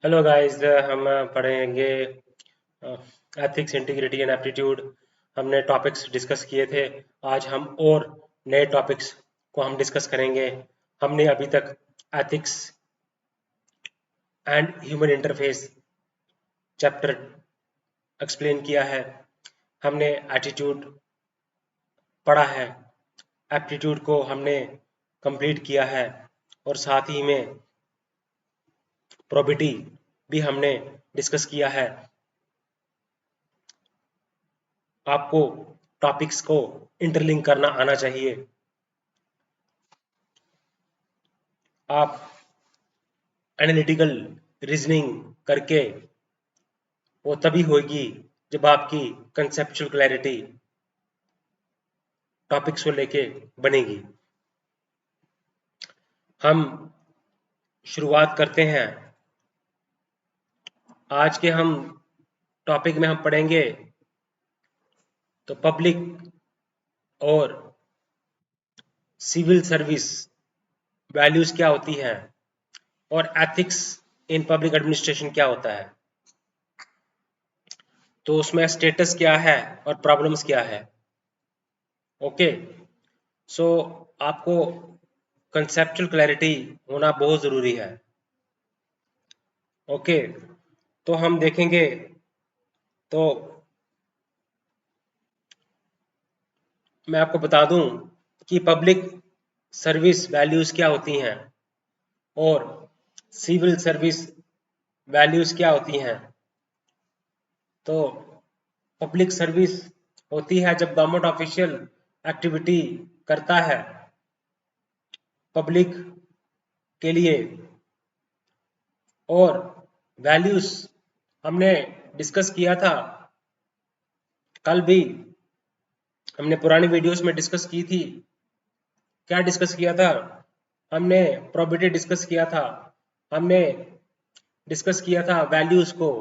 Hello guys, हम पढ़ेंगे ethics, integrity and aptitude. हमने टॉपिक्स डिस्कस किए थे। आज हम और नए टॉपिक्स को हम डिस्कस करेंगे। हमने अभी तक ethics and human interface chapter explain किया है। हमने एटीट्यूड पढ़ा है, एप्टीट्यूड को हमने कंप्लीट किया है, और साथ ही में प्रोबिटी भी हमने डिस्कस किया है। आपको टॉपिक्स को इंटरलिंक करना आना चाहिए। आप एनालिटिकल रीजनिंग करके वो तभी होगी जब आपकी कंसेप्चुअल क्लैरिटी टॉपिक्स को लेके बनेगी। हम शुरुआत करते हैं। आज के हम टॉपिक में हम पढ़ेंगे तो पब्लिक और सिविल सर्विस वैल्यूज क्या होती हैं, और एथिक्स इन पब्लिक एडमिनिस्ट्रेशन क्या होता है। तो उसमें स्टेटस क्या है और प्रॉब्लम्स क्या है। ओके, सो आपको कंसेप्चुअल क्लैरिटी होना बहुत ज़रूरी है। ओके, तो हम देखेंगे तो मैं आपको बता दूं कि पब्लिक सर्विस वैल्यूज क्या होती हैं और सिविल सर्विस वैल्यूज क्या होती हैं। तो पब्लिक सर्विस होती है जब गवर्नमेंट ऑफिशियल एक्टिविटी करता है पब्लिक के लिए। और वैल्यूज हमने डिस्कस किया था, कल भी हमने पुरानी वीडियोस में डिस्कस की थी। क्या डिस्कस किया था? हमने प्रोबेबिलिटी डिस्कस किया था, हमने डिस्कस किया था वैल्यूज को।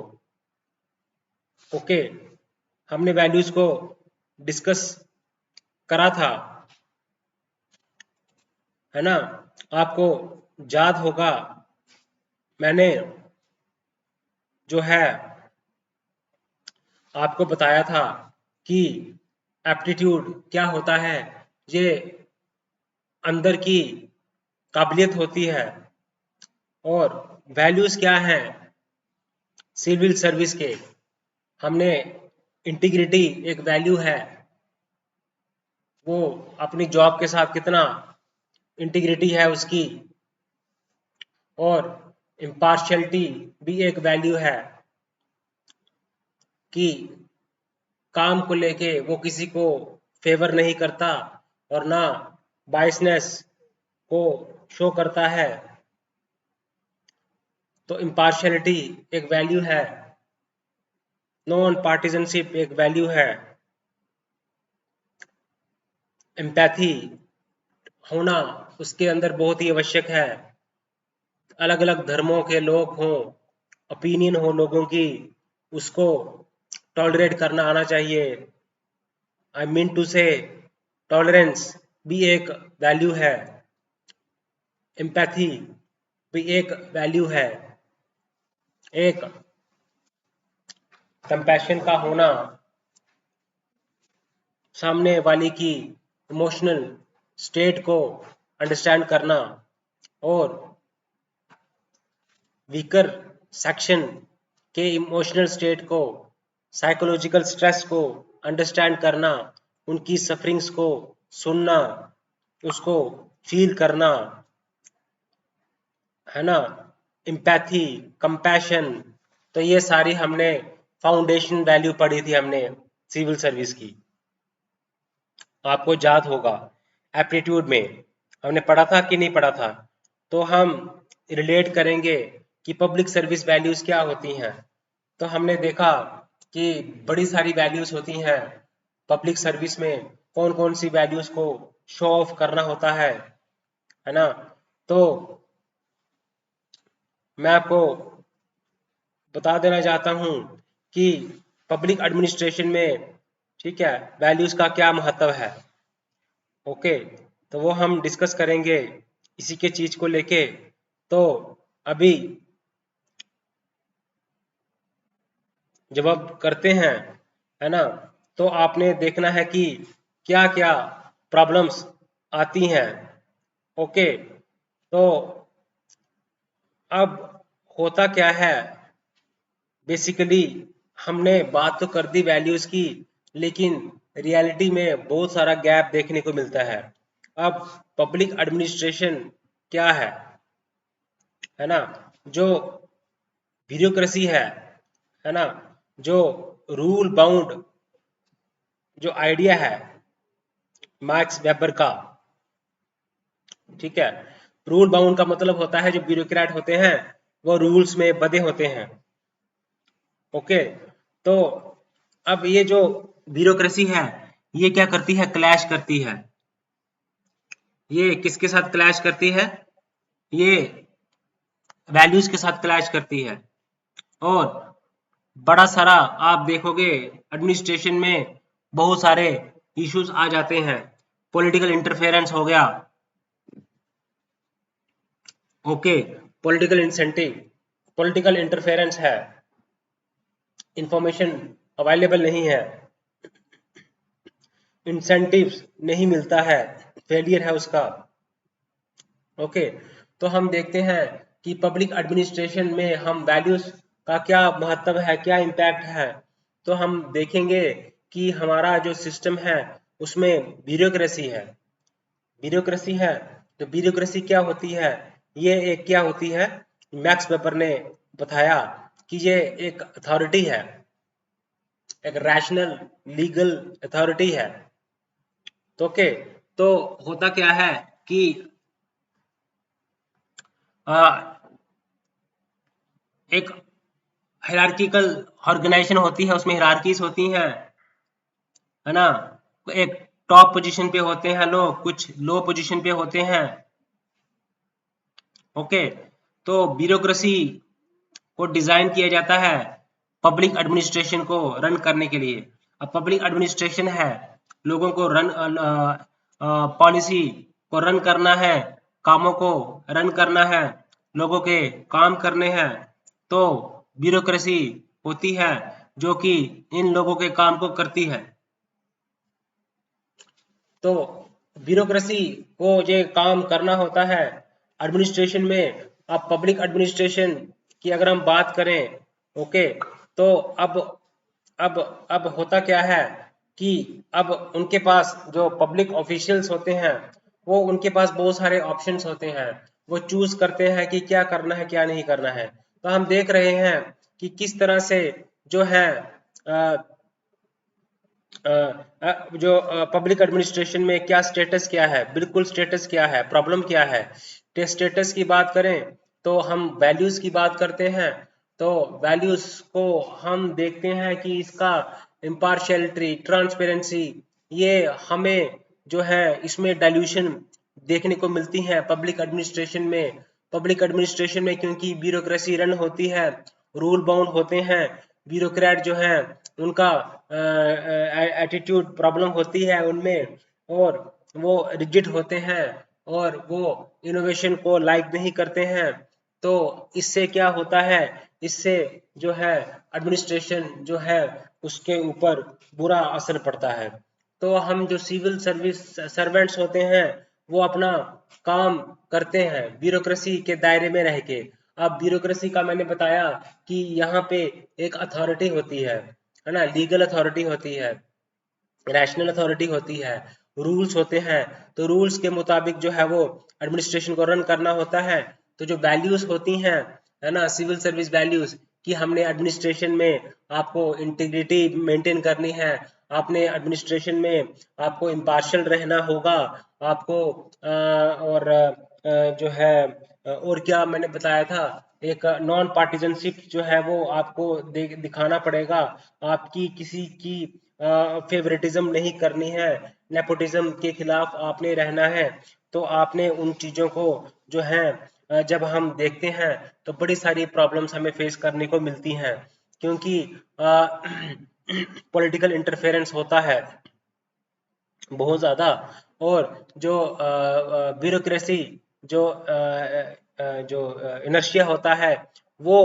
ओके, हमने वैल्यूज को डिस्कस करा था, है ना? आपको याद होगा, मैंने जो है आपको बताया था कि एप्टीट्यूड क्या होता है। ये अंदर की काबिलियत होती है, और वैल्यूज क्या है सिविल सर्विस के। हमने इंटीग्रिटी एक वैल्यू है, वो अपनी जॉब के साथ कितना इंटीग्रिटी है उसकी। और इम्पार्शियलिटी भी एक वैल्यू है कि काम को लेके वो किसी को फेवर नहीं करता और ना बायसनेस को शो करता है। तो इम्पार्शियलिटी एक वैल्यू है, नॉन पार्टिजनशिप एक वैल्यू है, एम्पैथी होना उसके अंदर बहुत ही आवश्यक है। अलग अलग धर्मों के लोग हों, ओपिनियन हो लोगों की, उसको टॉलरेट करना आना चाहिए। आई मीन टू से टॉलरेंस भी एक वैल्यू है, एम्पैथी भी एक वैल्यू है। एक कंपैशन का होना, सामने वाले की इमोशनल स्टेट को अंडरस्टैंड करना, और वीकर सेक्शन के इमोशनल स्टेट को, साइकोलॉजिकल स्ट्रेस को अंडरस्टैंड करना, उनकी सफरिंग्स को सुनना, उसको फील करना, है ना? एम्पैथी, कंपैशन, तो ये सारी हमने फाउंडेशन वैल्यू पढ़ी थी हमने सिविल सर्विस की। आपको याद होगा एप्टीट्यूड में हमने पढ़ा था कि नहीं पढ़ा था। तो हम रिलेट करेंगे कि पब्लिक सर्विस वैल्यूज क्या होती हैं। तो हमने देखा कि बड़ी सारी वैल्यूज होती हैं पब्लिक सर्विस में। कौन कौन सी वैल्यूज को शो ऑफ करना होता है ना? तो मैं आपको बता देना चाहता हूँ कि पब्लिक एडमिनिस्ट्रेशन में, ठीक है, वैल्यूज का क्या महत्व है। ओके, तो वो हम डिस्कस करेंगे इसी के चीज को लेके। तो अभी जब आप करते हैं, है ना, तो आपने देखना है कि क्या क्या प्रॉब्लम्स आती हैं। ओके, तो अब होता क्या है, बेसिकली हमने बात तो कर दी वैल्यूज की, लेकिन रियलिटी में बहुत सारा गैप देखने को मिलता है। अब पब्लिक एडमिनिस्ट्रेशन क्या है ना, जो ब्यूरोक्रेसी है ना, जो रूल बाउंड जो आइडिया है मैक्स वेबर का, ठीक है। रूल बाउंड का मतलब होता है जो ब्यूरोक्रेट होते हैं वो रूल्स में बंधे होते हैं। ओके, तो अब ये जो ब्यूरोक्रेसी है ये क्या करती है, क्लैश करती है। ये किसके साथ क्लैश करती है, ये वैल्यूज के साथ क्लैश करती है। और बड़ा सारा आप देखोगे एडमिनिस्ट्रेशन में बहुत सारे इश्यूज आ जाते हैं। पॉलिटिकल इंटरफेरेंस हो गया, okay, political incentive, political interference है, इंफॉर्मेशन अवेलेबल नहीं है, इंसेंटिव्स नहीं मिलता है, फेलियर है उसका। ओके, तो हम देखते हैं कि पब्लिक एडमिनिस्ट्रेशन में हम वैल्यूज का क्या महत्व है, क्या इम्पैक्ट है। तो हम देखेंगे कि हमारा जो सिस्टम है उसमें ब्यूरोक्रेसी है, ब्यूरोक्रेसी है। तो ब्यूरोक्रेसी क्या होती है, ये एक क्या होती है, मैक्स वेबर ने बताया कि ये एक अथॉरिटी है, एक रैशनल लीगल अथॉरिटी है। तो ओके, तो होता क्या है कि एक हायरार्किकल ऑर्गेनाइजेशन होती है, उसमें हायरार्कीज होती हैं, है ना। एक टॉप पोजीशन पे होते हैं लोग, कुछ लो पोजीशन पे होते हैं। ओके, तो ब्यूरोक्रेसी को डिजाइन किया जाता है पब्लिक एडमिनिस्ट्रेशन को रन करने के लिए। अब पब्लिक एडमिनिस्ट्रेशन है, लोगों को रन पॉलिसी को रन करना है, कामों को रन करना है, लोगों के काम करने हैं। तो ब्यूरोक्रेसी होती है जो कि इन लोगों के काम को करती है। तो ब्यूरोक्रेसी को ये काम करना होता है एडमिनिस्ट्रेशन में। अब पब्लिक एडमिनिस्ट्रेशन की अगर हम बात करें, ओके, तो अब अब होता क्या है कि अब उनके पास जो पब्लिक ऑफिशियल्स होते हैं वो उनके पास बहुत सारे ऑप्शंस होते हैं, वो चूज करते हैं कि क्या करना है क्या नहीं करना है। तो हम देख रहे हैं कि किस तरह से जो है जो पब्लिक एडमिनिस्ट्रेशन में क्या स्टेटस क्या है, बिल्कुल स्टेटस क्या है, प्रॉब्लम क्या है। स्टेटस की बात करें तो हम वैल्यूज की बात करते हैं। तो वैल्यूज को हम देखते हैं कि इसका इम्पार्शियलिटी, ट्रांसपेरेंसी, ये हमें जो है इसमें डाइल्यूशन देखने को मिलती है पब्लिक एडमिनिस्ट्रेशन में। पब्लिक एडमिनिस्ट्रेशन में क्योंकि ब्यूरोक्रेसी रन होती है, रूल बाउंड होते हैं, ब्यूरोक्रेट जो है उनका एटीट्यूड प्रॉब्लम होती है उनमें, और वो रिजिड होते हैं और वो इनोवेशन को लाइक नहीं करते हैं। तो इससे क्या होता है, इससे जो है एडमिनिस्ट्रेशन जो है उसके ऊपर बुरा असर पड़ता है। तो हम जो सिविल सर्विस सर्वेंट्स होते हैं वो अपना काम करते हैं ब्यूरोक्रेसी के दायरे में रह के। अब ब्यूरोक्रेसी का मैंने बताया कि यहाँ पे एक अथॉरिटी होती है ना, लीगल अथॉरिटी होती है, रैशनल अथॉरिटी होती है, रूल्स होते हैं। तो रूल्स के मुताबिक जो है वो एडमिनिस्ट्रेशन को रन करना होता है। तो जो वैल्यूज होती हैं, है ना, सिविल सर्विस वैल्यूज, कि हमने एडमिनिस्ट्रेशन में आपको इंटीग्रिटी मेंटेन करनी है, आपने एडमिनिस्ट्रेशन में आपको इम्पार्शियल रहना होगा, आपको और जो है और क्या मैंने बताया था, एक नॉन पार्टिजनशिप जो है वो आपको दिखाना पड़ेगा, आपकी किसी की फेवरेटिज्म नहीं करनी है, नेपोटिज्म के खिलाफ आपने रहना है। तो आपने उन चीजों को जो है जब हम देखते हैं तो बड़ी सारी प्रॉब्लम्स हमें फेस करने को मिलती हैं, क्योंकि पॉलिटिकल इंटरफेरेंस होता है बहुत ज्यादा। और जो ब्यूरोक्रेसी जो जो इनर्शिया होता है वो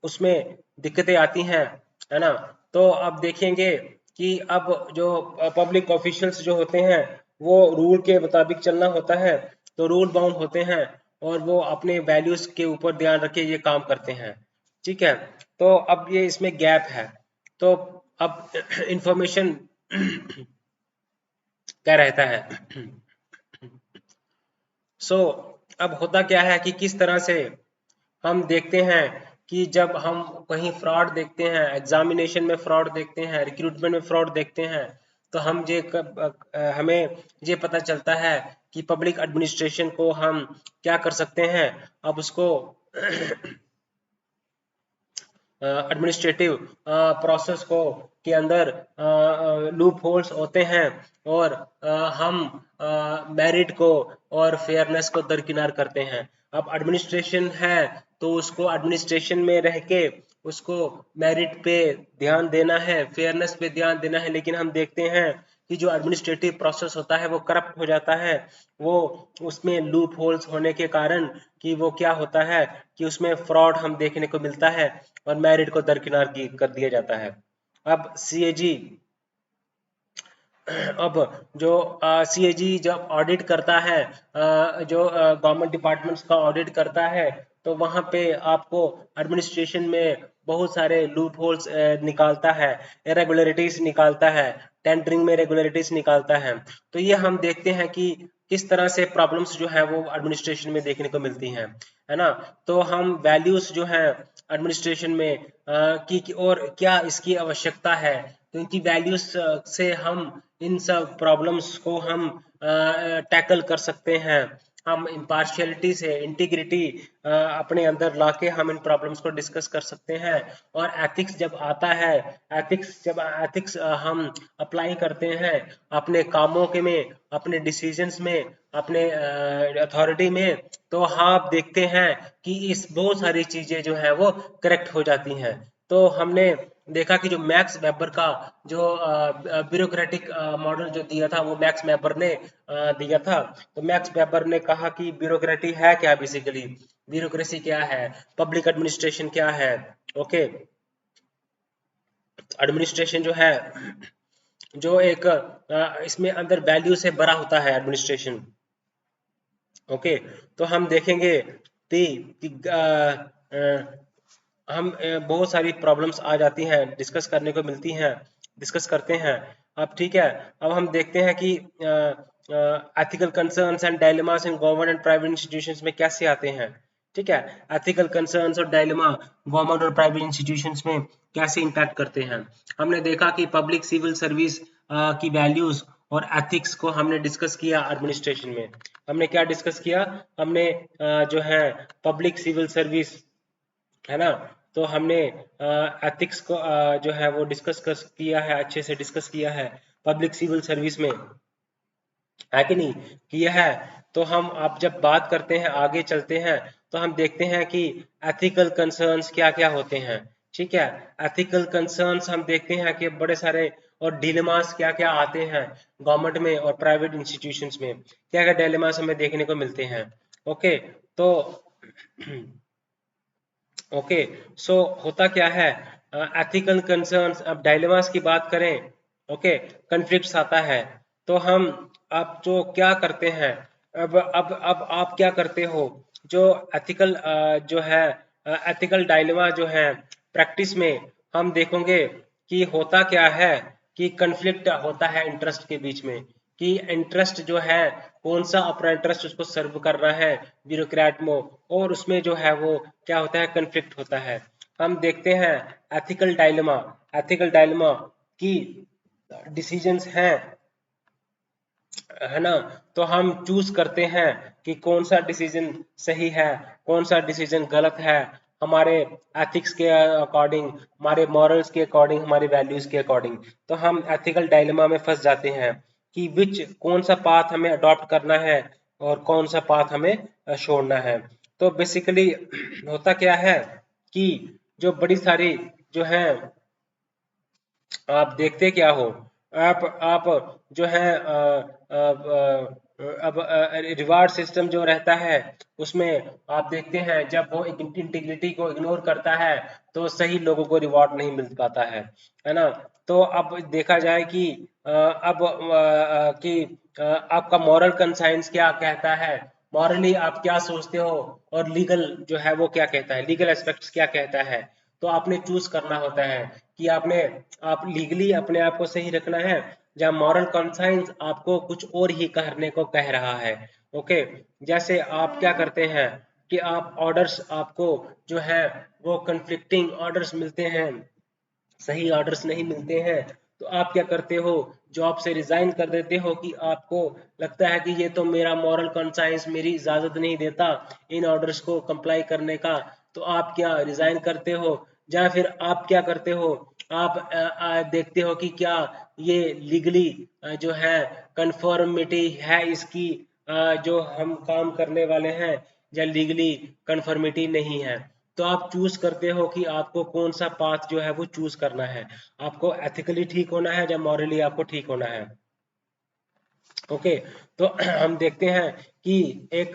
उसमें दिक्कतें आती हैं। है ना। तो अब देखेंगे कि अब जो पब्लिक ऑफिशियल्स जो होते हैं वो रूल के मुताबिक चलना होता है, तो रूल बाउंड होते हैं और वो अपने वैल्यूज के ऊपर ध्यान रख के ये काम करते हैं। ठीक है, तो अब ये इसमें गैप है। तो अब इंफॉर्मेशन क्या रहता है। सो अब होता क्या है कि किस तरह से हम देखते हैं कि जब हम कहीं फ्रॉड देखते हैं, एग्जामिनेशन में फ्रॉड देखते हैं, रिक्रूटमेंट में फ्रॉड देखते हैं, तो हम हमें ये पता चलता है कि पब्लिक एडमिनिस्ट्रेशन को हम क्या कर सकते हैं। अब उसको एडमिनिस्ट्रेटिव प्रोसेस को के अंदर लूप होल्स होते हैं और हम मेरिट को और फेयरनेस को दरकिनार करते हैं। अब एडमिनिस्ट्रेशन है तो उसको एडमिनिस्ट्रेशन में रह के उसको मेरिट पे ध्यान देना है, फेयरनेस पे ध्यान देना है, लेकिन हम देखते हैं कि जो एडमिनिस्ट्रेटिव प्रोसेस होता है वो करप्ट हो जाता है। वो उसमें लूप होल्स होने के कारण कि वो क्या होता है कि उसमें फ्रॉड हम देखने को मिलता है और मेरिट को दरकिनार कर दिया जाता है। अब सीएजी, अब जो सीएजी जब ऑडिट करता है, जो गवर्नमेंट डिपार्टमेंट्स का ऑडिट करता है, तो वहां पे आपको एडमिनिस्ट्रेशन में बहुत सारे लूप होल्स निकालता है, इरेगुलरिटीज निकालता है, टेंडरिंग में रेगुलरिटीज निकालता है। तो ये हम देखते हैं कि किस तरह से प्रॉब्लम्स जो है वो एडमिनिस्ट्रेशन में देखने को मिलती हैं, है ना। तो हम वैल्यूज जो है एडमिनिस्ट्रेशन में की और क्या इसकी आवश्यकता है, क्योंकि वैल्यूज से हम इन सब प्रॉब्लम्स को हम टैकल कर सकते हैं। हम इम्पार्शियलिटी से इंटीग्रिटी अपने अंदर लाके हम इन प्रॉब्लम्स को डिस्कस कर सकते हैं। और एथिक्स जब आता है, एथिक्स हम अप्लाई करते हैं अपने कामों के में, अपने डिसीजंस में, अपने अथॉरिटी में, तो आप देखते हैं कि इस बहुत सारी चीजें जो है वो करेक्ट हो जाती हैं। तो हमने देखा कि जो मैक्स वेबर का जो ब्यूरोक्रेटिक मॉडल जो दिया था वो मैक्स वेबर ने दिया था। तो मैक्स वेबर ने कहा कि ब्यूरोक्रेटी है क्या, बेसिकली ब्यूरोक्रेसी क्या है, पब्लिक एडमिनिस्ट्रेशन क्या है। ओके, एडमिनिस्ट्रेशन जो है जो एक इसमें अंदर वैल्यू से भरा होता है एडमिनिस्ट्रेशन। ओके, तो हम देखेंगे कि हम बहुत सारी प्रॉब्लम्स आ जाती हैं, डिस्कस करने को मिलती हैं, डिस्कस करते हैं। अब ठीक है, अब हम देखते हैं कि ethical concerns and dilemmas in government and private institutions में कैसे आते हैं। ठीक है, एथिकल कंसर्न्स और डायलेमा गवर्नमेंट और प्राइवेट इंस्टीट्यूशंस में कैसे इम्पैक्ट करते हैं। हमने देखा कि पब्लिक सिविल सर्विस की वैल्यूज और एथिक्स को हमने डिस्कस किया एडमिनिस्ट्रेशन में। हमने क्या डिस्कस किया, हमने जो है पब्लिक सिविल सर्विस, है ना, तो हमने एथिक्स को जो है वो डिस्कस किया है, अच्छे से डिस्कस किया है पब्लिक सिविल सर्विस में, है कि नहीं किया है। तो हम अब जब बात करते हैं, आगे चलते हैं, तो हम देखते हैं कि एथिकल कंसर्न्स क्या क्या होते हैं। ठीक है, एथिकल कंसर्न्स हम देखते हैं कि बड़े सारे और डिलेमास क्या क्या आते हैं गवर्नमेंट में और प्राइवेट इंस्टीट्यूशंस में, क्या क्या डिलेमास हमें देखने को मिलते हैं। ओके, तो ओके, सो होता क्या है, एथिकल कंसर्न्स, अब डायलेमास की बात करें, ओके, कन्फ्लिक्ट्स आता है, तो हम अब जो क्या करते हैं, अब आप क्या करते हो, जो एथिकल जो है एथिकल डायलेमा जो है प्रैक्टिस में हम देखेंगे कि होता क्या है कि कन्फ्लिक्ट होता है इंटरेस्ट के बीच में, कि इंटरेस्ट जो है कौन सा अपना इंटरेस्ट उसको सर्व कर रहा है ब्यूरोक्रेट में, और उसमें जो है वो क्या होता है, कन्फ्लिक्ट होता है। हम देखते हैं एथिकल डायलेमा की डिसीजंस हैं, है ना। तो हम चूज करते हैं कि कौन सा डिसीजन सही है, कौन सा डिसीजन गलत है, हमारे एथिक्स के अकॉर्डिंग, हमारे मॉरल्स के अकॉर्डिंग, हमारे वैल्यूज के अकॉर्डिंग। तो हम एथिकल डायलेमा में फंस जाते हैं कि कौन सा पाथ हमें अडॉप्ट करना है और कौन सा पाथ हमें छोड़ना है। तो बेसिकली होता क्या है कि जो बड़ी सारी जो है, आप देखते क्या हो, आप जो है अब रिवार्ड सिस्टम जो रहता है उसमें आप देखते हैं जब वो इंटीग्रिटी को इग्नोर करता है तो सही लोगों को रिवॉर्ड नहीं मिल पाता है ना। तो अब देखा जाए कि आपका मॉरल कंसाइंस क्या कहता है, मॉरली आप क्या सोचते हो, और लीगल जो है वो क्या कहता है, लीगल एस्पेक्ट्स क्या कहता है। तो आपने चूज करना होता है कि आप लीगली अपने आप को सही रखना है, जहाँ मॉरल कॉन्साइंस आपको कुछ और ही करने को कह रहा है। ओके, जैसे आप क्या करते हैं कि आप ऑर्डर्स आपको जो है वो कन्फ्लिक्टिंग ऑर्डर्स मिलते हैं, सही ऑर्डर्स नहीं मिलते हैं, तो आप क्या करते हो, जॉब से रिजाइन कर देते हो कि आपको लगता है कि ये तो मेरा मॉरल कॉन्साइंस मेरी इजाजत नहीं देता इन ऑर्डर्स को कंप्लाई करने का, तो आप क्या रिजाइन करते हो। या फिर आप क्या करते हो, आप देखते हो कि क्या ये लीगली जो है कंफर्मिटी है इसकी, जो हम काम करने वाले हैं, या लीगली कंफर्मिटी नहीं है। तो आप चूज करते हो कि आपको कौन सा पाथ जो है वो चूज करना है, आपको एथिकली ठीक होना है या मॉरली आपको ठीक होना है। ओके, तो हम देखते हैं कि एक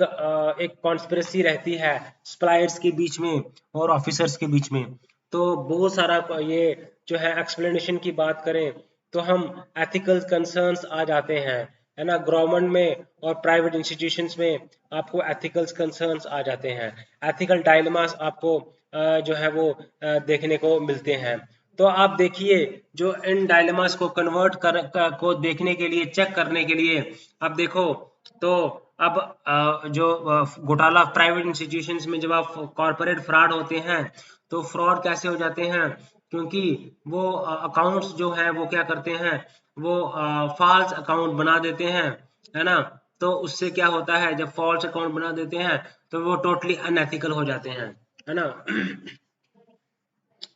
कॉन्स्पिरेसी रहती है सप्लायर्स के बीच में और ऑफिसर्स के बीच में। तो बहुत सारा ये जो है एक्सप्लेनेशन की बात करें तो हम एथिकल कंसर्न्स आ जाते हैं, है ना। गवर्नमेंट में और प्राइवेट इंस्टीट्यूशंस में आपको एथिकल कंसर्न्स आ जाते हैं, एथिकल डायलेमास आपको जो है वो देखने को मिलते हैं। तो आप देखिए, जो इन डायलेमास को को देखने के लिए, चेक करने के लिए आप देखो, तो अब जो घोटाला प्राइवेट इंस्टीट्यूशंस में जब आप कॉर्पोरेट फ्रॉड होते हैं, तो फ्रॉड कैसे हो जाते हैं, क्योंकि वो अकाउंट्स जो है वो क्या करते हैं, वो फॉल्स अकाउंट बना देते हैं, है ना। तो उससे क्या होता है, जब फॉल्स अकाउंट बना देते हैं तो वो टोटली अनएथिकल हो जाते हैं, है ना।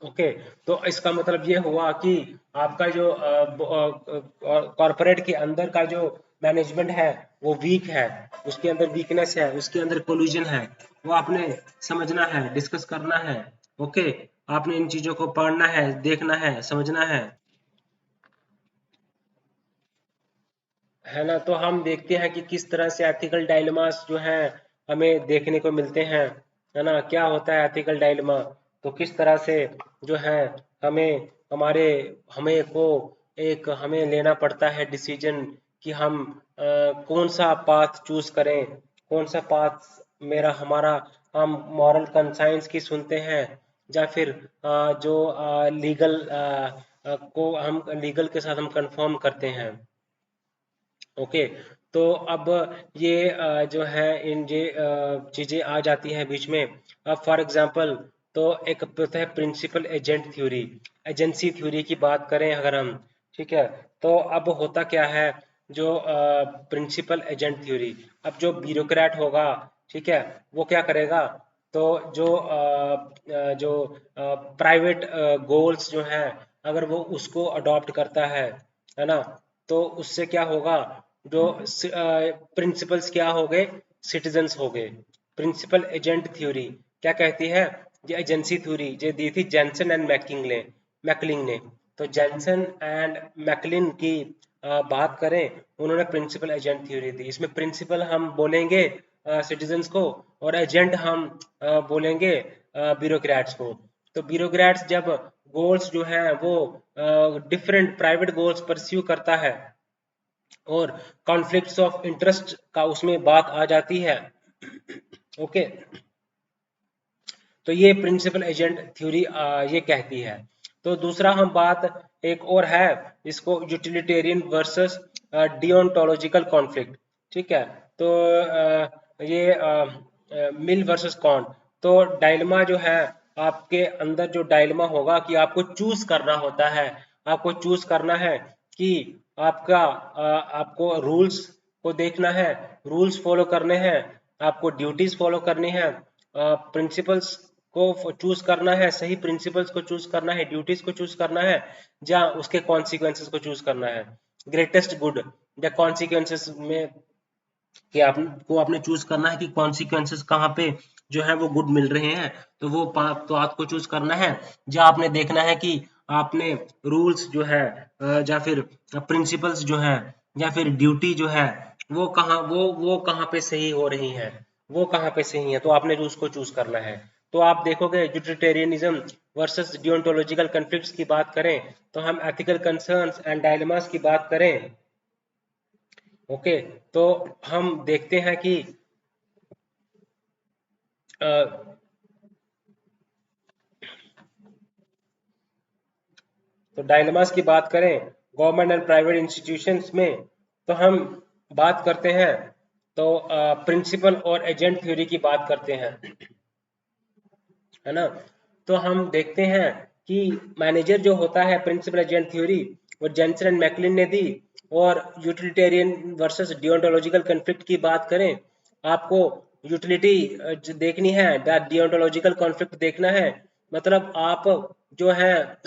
ओके, तो इसका मतलब ये हुआ कि आपका जो कॉर्पोरेट के अंदर का जो मैनेजमेंट है वो वीक है, उसके अंदर वीकनेस है, उसके अंदर कोलिजन है, वो आपने समझना है, डिस्कस करना है। ओके, आपने इन चीजों को पढ़ना है, देखना है, समझना है ना। तो हम देखते हैं कि किस तरह से एथिकल डायलेमास जो हैं हमें देखने को मिलते हैं, है ना। क्या होता है एथिकल डायलेमा, तो किस तरह से जो है हमें हमारे हमें को एक हमें लेना पड़ता है डिसीजन कि हम कौन सा पाथ चूज करें, कौन सा पाथ मेरा हमारा, हम मॉरल कंसाइंस की सुनते हैं या फिर जो लीगल को हम लीगल के साथ हम कंफर्म करते हैं। ओके, तो अब ये जो है इन ये चीजें आ जाती हैं बीच में। अब फॉर एग्जांपल, तो एक होता है principal agent theory, agency theory की बात करें अगर हम, ठीक है। तो अब होता क्या है, जो प्रिंसिपल एजेंट थ्योरी, अब जो ब्यूरोक्रेट होगा, ठीक है, वो क्या करेगा, तो जो प्राइवेट गोल्स जो हैं, अगर वो उसको अडॉप्ट करता है ना, तो उससे क्या होगा, जो प्रिंसिपल्स क्या हो गए, सिटीजन्स हो गए। प्रिंसिपल एजेंट थ्योरी क्या कहती है, ये एजेंसी थ्योरी जो दी थी जेंसन एंड मैकलिंग ने। तो जेंसन एंड मैकलिन की बात करें, उन्होंने प्रिंसिपल एजेंट थ्योरी दी। इसमें प्रिंसिपल हम बोलेंगे सिटीजन्स को, और एजेंट हम बोलेंगे ब्यूरोक्रेट्स को। तो ब्यूरोक्रेट्स जब गोल्स जो है वो डिफरेंट प्राइवेट गोल्स परस्यू करता है और कॉन्फ्लिक्ट्स ऑफ इंटरेस्ट का उसमें बात आ जाती है। ओके, तो ये प्रिंसिपल एजेंट थ्योरी ये कहती है। तो दूसरा हम बात एक और है, इसको यूटिलिटेरियन वर्सेस डियोंटोलॉजिकल कॉन्फ्लिक्ट, ठीक है। तो ये मिल वर्सेस कॉन, तो डायलमा जो है, आपके अंदर जो डायलमा होगा कि आपको चूज करना होता है, आपको चूज करना है कि आपको रूल्स को देखना है, रूल्स फॉलो करने हैं, आपको ड्यूटीज फॉलो करनी है, प्रिंसिपल्स को चूज करना है, सही प्रिंसिपल्स को चूज करना है, ड्यूटीज को चूज करना है, या उसके कॉन्सिक्वेंसेस को चूज करना है। ग्रेटेस्ट गुड या कॉन्सिक्वेंसेस में कि आपको आपने चूज करना है कि कॉन्सिक्वेंसेस कहाँ पे जो है वो गुड मिल रहे हैं, तो वो तो आपको चूज करना है। या आपने देखना है कि आपने रूल्स जो है या फिर प्रिंसिपल्स जो है या फिर ड्यूटी जो है वो कहाँ पे सही हो रही है, वो कहाँ पे सही है, तो आपने जो उसको चूज करना है। तो आप देखोगे यूटिलिटेरियनिज्म वर्सेस डियोंटोलॉजिकल कॉन्फ्लिक्ट्स की बात करें, तो हम एथिकल कंसर्न्स एंड डायलेमास की बात करें, ओके, तो हम देखते हैं कि अ, तो डायलेमास की बात करें गवर्नमेंट एंड प्राइवेट इंस्टीट्यूशंस में, तो हम बात करते हैं, तो प्रिंसिपल और एजेंट थ्योरी की बात करते हैं, है ना। तो हम देखते हैं कि मैनेजर जो होता है, प्रिंसिपल एजेंट थ्योरी वो जेंसन एंड मैकलिन ने दी। और यूटिलिटेरियन वर्सेस डियोंटोलॉजिकल कॉन्फ्लिक्ट की बात करें, आपको यूटिलिटी देखनी है, डियोंटोलॉजिकल कॉन्फ्लिक्ट देखना है, मतलब आप जो है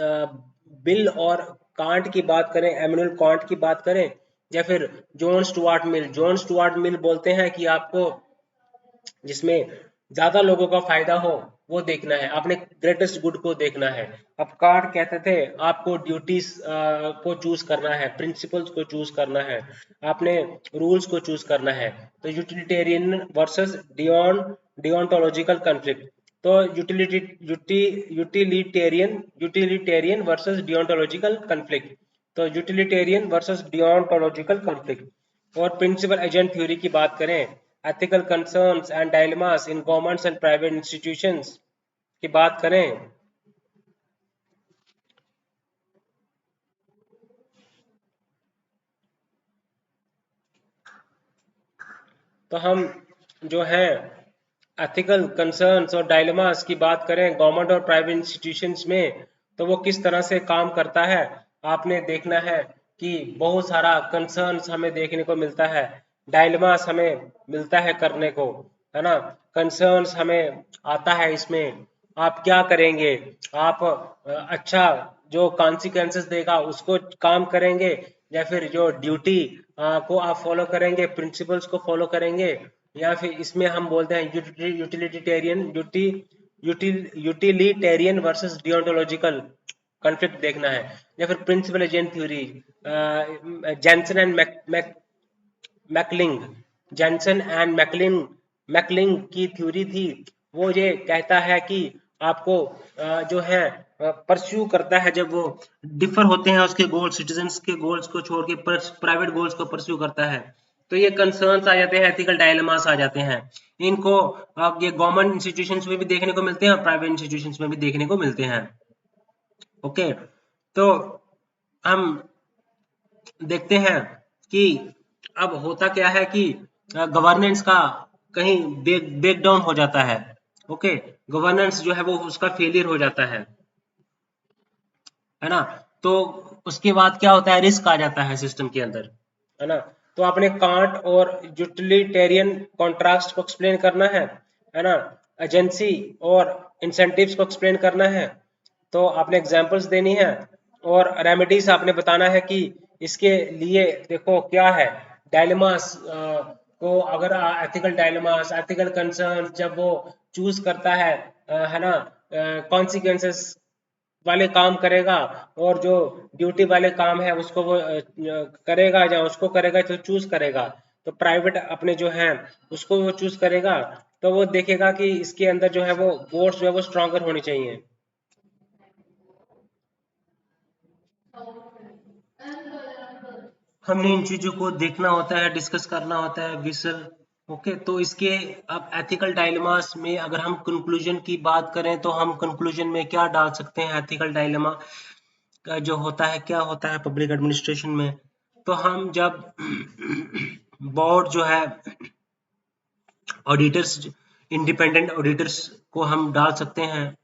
बिल और कांट की बात करें, एमनुअल कांट की बात करें, या फिर जॉन स्टुआर्ट मिल बोलते हैं कि आपको जिसमें ज्यादा लोगों का फायदा हो वो देखना है, आपने ग्रेटेस्ट गुड को देखना है। अब कार्ड कहते थे आपको ड्यूटीज को चूज करना है, प्रिंसिपल्स को चूज करना है, आपने रूल्स को चूज करना है। तो यूटिलिटेरियन वर्सेस डियोंटोलॉजिकल कॉन्फ्लिक्ट, तो यूटिलिटेरियन वर्सेस डियोंटोलॉजिकल कॉन्फ्लिक्ट, तो यूटिलिटेरियन वर्सेस डियोंटोलॉजिकल कॉन्फ्लिक्ट। और प्रिंसिपल एजेंट थ्योरी की बात करें, ethical concerns and dilemmas in governments and private institutions की बात करें, तो हम जो है एथिकल कंसर्न्स और डायलेमास की बात करें गवर्नमेंट और प्राइवेट इंस्टीट्यूशंस में, तो वो किस तरह से काम करता है। आपने देखना है कि बहुत सारा कंसर्न्स हमें देखने को मिलता है, डायलेमास हमें मिलता है करने को, है ना। कंसर्न्स हमें आता है इसमें, आप क्या करेंगे, आप अच्छा जो कॉन्सिक्वेंसेस देगा उसको काम करेंगे, या फिर जो ड्यूटी को आप फॉलो करेंगे, प्रिंसिपल्स को फॉलो करेंगे, या फिर इसमें हम बोलते हैं यूटिलिटेरियन वर्सेस डियोंटोलॉजिकल कॉन्फ्लिक्ट देखना है, या फिर principal agent theory, Jensen and Meckling Jensen and Meckling की थ्योरी थी। वो ये कहता है कि आपको जो है परस्यू करता है, जब वो डिफर होते हैं उसके गोल, सिटीजन्स के गोल्स को छोड़ के प्राइवेट गोल्स को परस्यू करता है, तो ये कंसर्न्स आ जाते हैं, एथिकल डायलेमास आ जाते हैं। इनको ये गवर्नमेंट इंस्टीट्यूशंस में भी देखने को मिलते हैं और प्राइवेट इंस्टीट्यूशंस में भी देखने को मिलते हैं, ओके। तो हम देखते हैं कि अब होता क्या है कि गवर्नेंस का कहीं ब्रेक डाउन हो जाता है, ओके, गवर्नेंस जो है वो उसका फेलियर हो जाता है ना। तो उसके बाद क्या होता है, रिस्क आ जाता है सिस्टम के अंदर, है ना। तो आपने कांट और यूटिलिटेरियन कॉन्ट्रास्ट को एक्सप्लेन करना है ना, एजेंसी और इंसेंटिव्स को एक्सप्लेन करना है, तो आपने एग्जांपल्स देनी है, और रेमेडीज आपने बताना है कि इसके लिए देखो क्या है डायलेमास को, अगर एथिकल डायलेमास, एथिकल कंसर्न जब वो चूज करता है ना, कॉन्सिक्वेंसेस वाले काम करेगा, और जो ड्यूटी वाले काम है उसको वो करेगा, या उसको करेगा तो चूज करेगा, तो प्राइवेट अपने जो है उसको वो चूज करेगा, तो वो देखेगा कि इसके अंदर जो है वो बोर्ड्स जो है वो स्ट्रॉन्गर होनी चाहिए। हमने इन चीजों को देखना होता है, डिस्कस करना होता है, विसल, ओके। तो इसके अब एथिकल डायलेमास में अगर हम कंक्लूजन की बात करें, तो हम कंक्लूजन में क्या डाल सकते हैं, एथिकल डायलेमा का जो होता है, क्या होता है पब्लिक एडमिनिस्ट्रेशन में, तो हम जब बोर्ड जो है ऑडिटर्स, इंडिपेंडेंट ऑडिटर्स को हम डाल सकते हैं,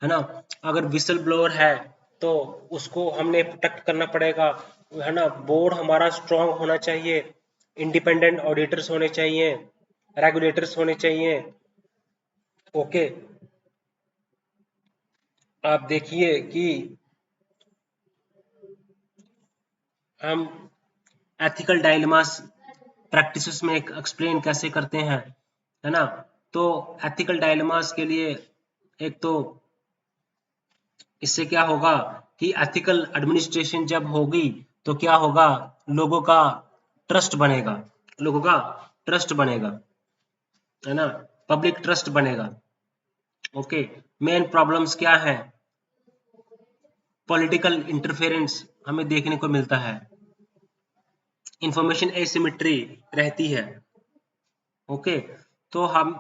है ना। अगर विसल ब्लोअर है तो उसको हमने प्रोटेक्ट करना पड़ेगा, है ना। बोर्ड हमारा स्ट्रांग होना चाहिए, इंडिपेंडेंट ऑडिटर्स होने चाहिए, रेगुलेटर्स होने चाहिए, ओके। आप देखिए कि हम एथिकल डायलेमास प्रैक्टिसेस में एक्सप्लेन कैसे करते हैं, है ना। तो एथिकल डायलेमास के लिए एक तो इससे क्या होगा कि एथिकल एडमिनिस्ट्रेशन जब होगी, तो क्या होगा, लोगों का ट्रस्ट बनेगा, लोगों का ट्रस्ट बनेगा, है ना, पब्लिक ट्रस्ट बनेगा। ओके, मेन प्रॉब्लम्स क्या है, पॉलिटिकल इंटरफेरेंस हमें देखने को मिलता है, इंफॉर्मेशन एसिमेट्री रहती है। ओके, तो हम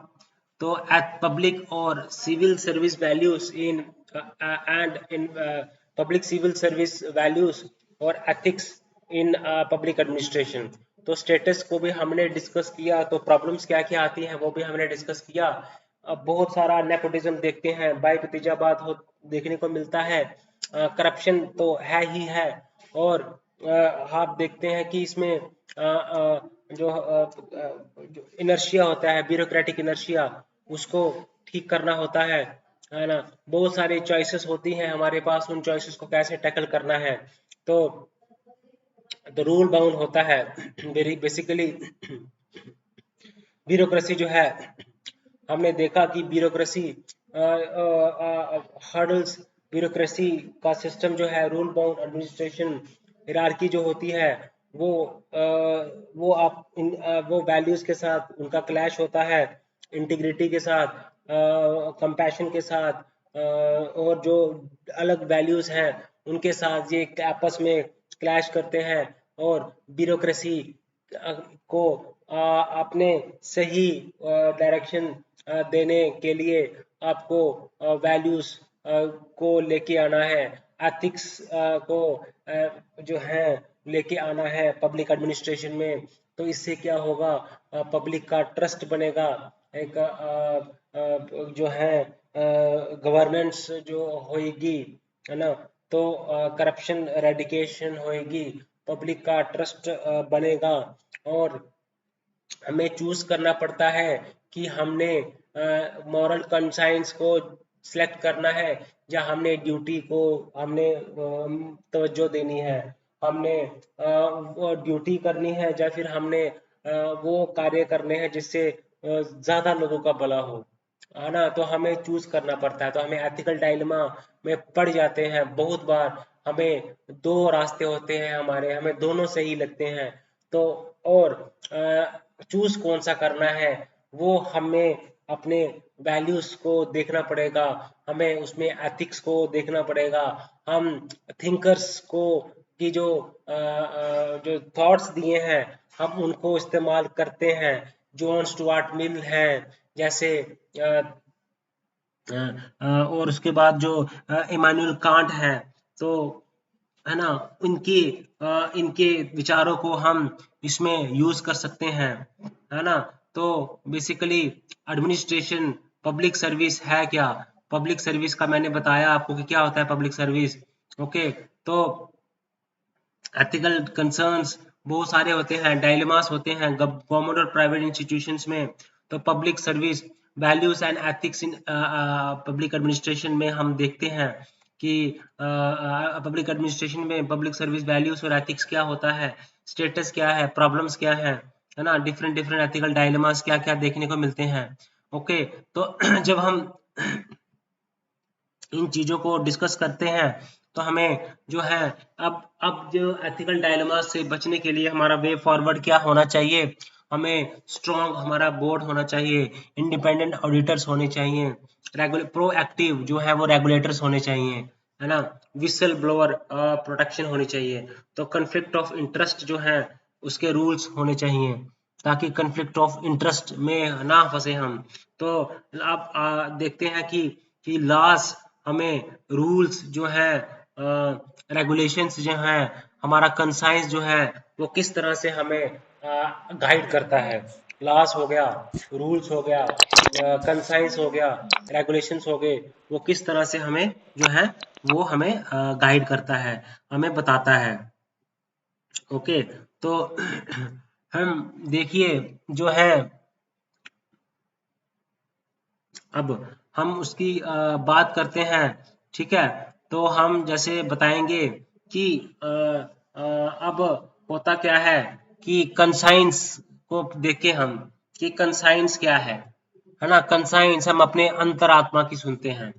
तो एट पब्लिक और civil service values in and in public civil service values और एथिक्स इन पब्लिक एडमिनिस्ट्रेशन, तो स्टेटस को भी हमने डिस्कस किया, तो प्रॉब्लम्स क्या क्या आती हैं वो भी हमने डिस्कस किया। अब बहुत सारा नेपोटिज्म देखते हैं, भाई भतीजावाद हो देखने को मिलता है, करप्शन तो है ही है, और आप देखते हैं कि इसमें जो इनर्शिया होता है, ब्यूरोक्रेटिक इनर्शिया, उसको ठीक करना होता है ना, बहुत सारी चॉइसेस होती हैं हमारे पास, उन चॉइसेस को कैसे टैकल करना है, तो रूल बाउंड होता है बेसिकली। ब्यूरोक्रेसी जो है, हमने देखा कि ब्यूरोक्रेसी हर्डल्स, ब्यूरोक्रेसी का सिस्टम जो है, रूल बाउंड एडमिनिस्ट्रेशन हिरार्की जो होती है, वो वो आप वो वैल्यूज के साथ उनका क्लैश होता है, इंटीग्रिटी के साथ, कंपैशन के साथ, और जो अलग वैल्यूज हैं उनके साथ ये आपस में क्लैश करते हैं, और ब्यूरोक्रेसी को अपने सही डायरेक्शन देने के लिए आपको वैल्यूज को लेके आना है, एथिक्स को जो है लेके आना है पब्लिक एडमिनिस्ट्रेशन में, तो इससे क्या होगा, पब्लिक का ट्रस्ट बनेगा, एक जो है गवर्नेंस जो होएगी, है ना, तो करप्शन रेडिकेशन होएगी, पब्लिक का ट्रस्ट बनेगा, और हमें चूज करना पड़ता है कि हमने मॉरल कंसाइंस को सिलेक्ट करना है, या हमने ड्यूटी को हमने तवज्जो देनी है, हमने वो ड्यूटी करनी है, या फिर हमने वो कार्य करने हैं जिससे ज्यादा लोगों का भला हो, है ना, तो हमें चूज करना पड़ता है, तो हमें एथिकल डायलेमा में पड़ जाते हैं बहुत बार, हमें दो रास्ते होते हैं हमारे, हमें दोनों सही लगते हैं, तो और चूज कौन सा करना है, वो हमें अपने वैल्यूज को देखना पड़ेगा, हमें उसमें एथिक्स को देखना पड़ेगा, हम थिंकर्स को की जो थॉट्स दिए हैं हम उनको इस्तेमाल करते हैं, जॉन स्टुअर्ट मिल हैं जैसे, और उसके बाद जो इमानुएल कांट है, तो है ना, इनके इनके विचारों को हम इसमें यूज कर सकते हैं, है ना, तो बेसिकली एडमिनिस्ट्रेशन पब्लिक सर्विस है क्या, पब्लिक सर्विस का मैंने बताया आपको कि क्या होता है पब्लिक सर्विस। ओके, तो एथिकल कंसर्न्स बहुत सारे होते हैं, डायलेमास होते हैं गवर्नमेंट और प्राइवेट इंस्टीट्यूशंस में, तो public service values and ethics in public administration में हम देखते हैं कि पब्लिक एडमिनिस्ट्रेशन में पब्लिक सर्विस वैल्यूज और एथिक्स क्या होता है, स्टेटस क्या है, प्रॉब्लम्स क्या है ना, डिफरेंट डिफरेंट एथिकल डायलेमास क्या क्या देखने को मिलते हैं। ओके, तो जब हम इन चीजों को डिस्कस करते हैं, तो हमें जो है अब जो एथिकल डायलेमा से बचने के लिए हमारा वे फॉरवर्ड क्या होना चाहिए, हमें स्ट्रॉन्ग हमारा बोर्ड होना चाहिए, इंडिपेंडेंट ऑडिटर्स होने चाहिए, प्रोएक्टिव जो है वो रेगुलेटर्स होने चाहिए, है ना, विसल ब्लोअर प्रोटेक्शन होनी चाहिए, तो कन्फ्लिक्ट ऑफ इंटरेस्ट जो है उसके रूल्स होने चाहिए, ताकि कन्फ्लिक्ट ऑफ इंटरेस्ट में ना फंसे हम। तो आप देखते हैं कि लॉस हमें, रूल्स जो है, रेगुलेशंस जो है, हमारा कंसाइंस जो है वो किस तरह से हमें गाइड करता है, लॉस हो गया, रूल्स हो गया, कंसाइंस हो गया, रेगुलेशंस हो गए, वो किस तरह से हमें जो है वो हमें गाइड करता है, हमें बताता है। ओके, तो हम देखिए जो है, अब हम उसकी बात करते हैं, ठीक है, तो हम जैसे बताएंगे कि अब होता क्या है कि कंसाइंस को देखें हम, कि कंसाइंस क्या है ना, कंसाइंस हम अपने अंतरात्मा की सुनते हैं,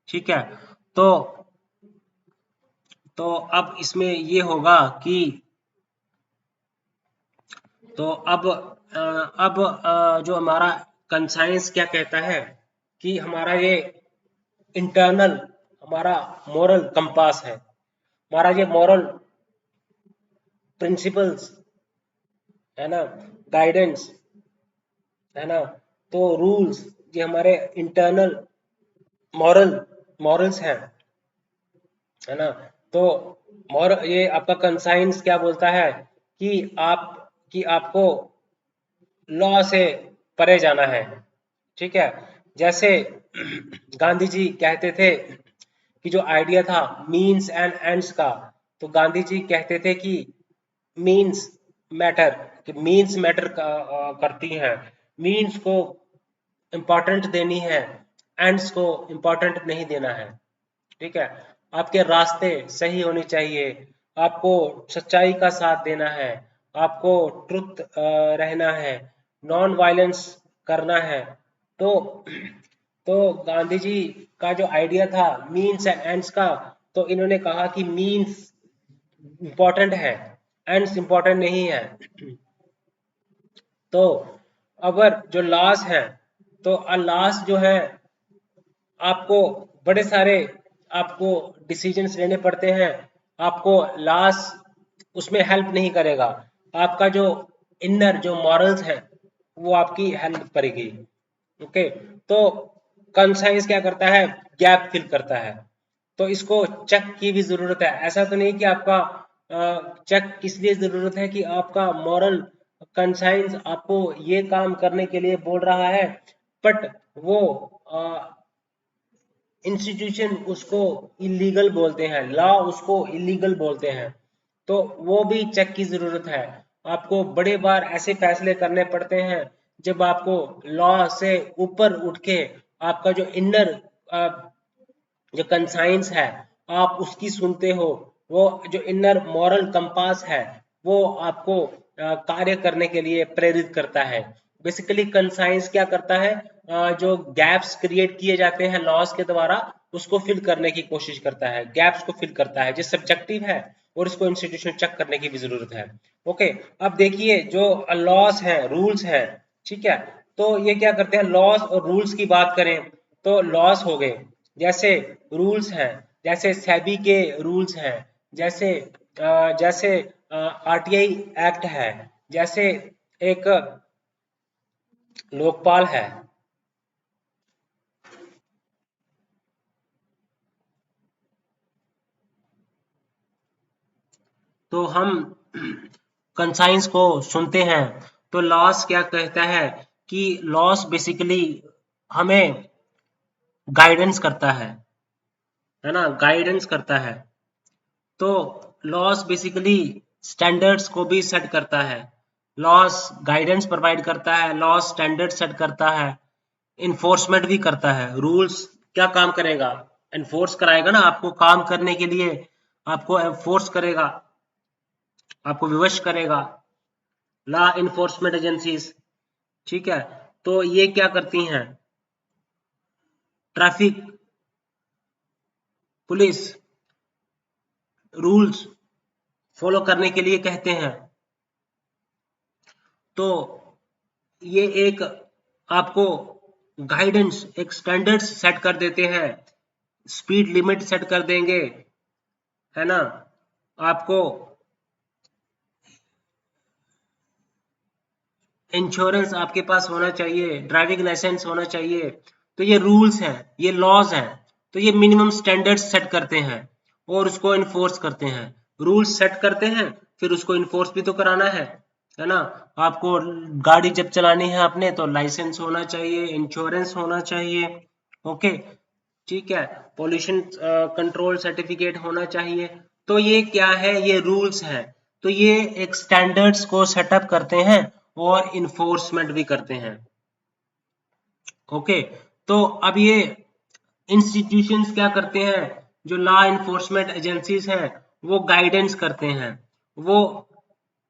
ठीक है, तो तो अब इसमें ये होगा कि तो अब जो हमारा कंसाइंस क्या कहता है कि हमारा ये इंटरनल हमारा मॉरल कंपास है, हमारा ये मॉरल प्रिंसिपल्स है ना, गाइडेंस है ना, तो रूल्स ये हमारे इंटरनल मॉरल्स हैं, है ना। तो ये आपका कंसाइंस क्या बोलता है कि आपको लॉ से परे जाना है, ठीक है। जैसे गांधी जी कहते थे कि जो आइडिया था मीन्स एंड एंड्स का, तो गांधी जी कहते थे कि मीन्स मैटर, कि मीन्स मैटर करती हैं, मीन्स को इम्पोर्टेंट देनी है, एंड्स को इम्पोर्टेंट नहीं देना है, ठीक है। आपके रास्ते सही होने चाहिए, आपको सच्चाई का साथ देना है, आपको ट्रुथ रहना है, नॉन वायलेंस करना है। तो तो गांधी जी का जो आइडिया था मीन्स एंड एंड्स का, तो इन्होंने कहा कि मीन्स इम्पोर्टेंट है, एंड्स इम्पोर्टेंट नहीं है। तो अगर जो लॉस है, तो लॉस जो है आपको बड़े सारे आपको डिसीजंस लेने पड़ते हैं, आपको लॉस उसमें हेल्प नहीं करेगा, आपका जो इनर जो मॉरल्स है वो आपकी हेल्प करेगी। ओके, तो कंसाइंस क्या करता है, गैप फिल करता है। तो इसको चेक की भी जरूरत है, ऐसा तो नहीं कि आपका चेक किस लिए जरूरत है कि आपका मॉरल कंसाइंस आपको ये काम करने के लिए बोल रहा है, बट वो इंस्टीट्यूशन उसको इलीगल बोलते हैं, लॉ उसको इलीगल बोलते हैं, तो वो भी चेक की जरूरत है। आपको बड़े बार ऐसे फैसले करने पड़ते हैं जब आपको लॉ से ऊपर उठ के आपका जो इनर जो कंसाइंस है आप उसकी सुनते हो, वो जो इनर मॉरल कंपास है वो आपको कार्य करने के लिए प्रेरित करता है। बेसिकली कंसाइंस क्या करता है, जो गैप्स क्रिएट किए जाते हैं लॉस के द्वारा उसको फिल करने की कोशिश करता है, गैप्स को फिल करता है, जो सब्जेक्टिव है और इसको इंस्टीट्यूशन चेक करने की भी जरूरत है। ओके, अब देखिए जो लॉस है रूल्स है, ठीक है, तो ये क्या करते हैं, लॉस और रूल्स की बात करें तो लॉस हो गए, जैसे रूल्स हैं, जैसे सेबी के रूल्स हैं, जैसे जैसे आरटीआई एक्ट है, जैसे एक लोकपाल है। तो हम कंसाइंस को सुनते हैं, तो लॉस क्या कहता है कि लॉस बेसिकली हमें गाइडेंस करता है ना, गाइडेंस करता है। तो लॉस बेसिकली स्टैंडर्ड्स को भी सेट करता है, लॉस गाइडेंस प्रोवाइड करता है, लॉस स्टैंडर्ड सेट करता है, इन्फोर्समेंट भी करता है। रूल्स क्या काम करेगा, एनफोर्स कराएगा ना, आपको काम करने के लिए आपको एनफोर्स करेगा, आपको विवश करेगा, लॉ इन्फोर्समेंट एजेंसीज, ठीक है। तो ये क्या करती हैं, ट्रैफिक पुलिस रूल्स फॉलो करने के लिए कहते हैं। तो ये एक आपको गाइडेंस एक स्टैंडर्ड्स सेट कर देते हैं, स्पीड लिमिट सेट कर देंगे, है ना, आपको इंश्योरेंस आपके पास होना चाहिए, ड्राइविंग लाइसेंस होना चाहिए। तो ये रूल्स हैं, ये लॉज हैं, तो ये मिनिमम स्टैंडर्ड्स सेट करते हैं और उसको इन्फोर्स करते हैं। रूल्स सेट करते हैं फिर उसको इन्फोर्स भी तो कराना है ना। आपको गाड़ी जब चलानी है अपने तो लाइसेंस होना चाहिए, इंश्योरेंस होना चाहिए, ओके, ठीक है, पोल्यूशन कंट्रोल सर्टिफिकेट होना चाहिए। तो ये क्या है, ये रूल्स हैं। तो ये एक स्टैंडर्ड्स को सेटअप करते हैं और इन्फोर्समेंट भी करते हैं। ओके, तो अब ये इंस्टीट्यूशंस क्या करते हैं, जो लॉ इन्फोर्समेंट एजेंसीज हैं वो गाइडेंस करते हैं, वो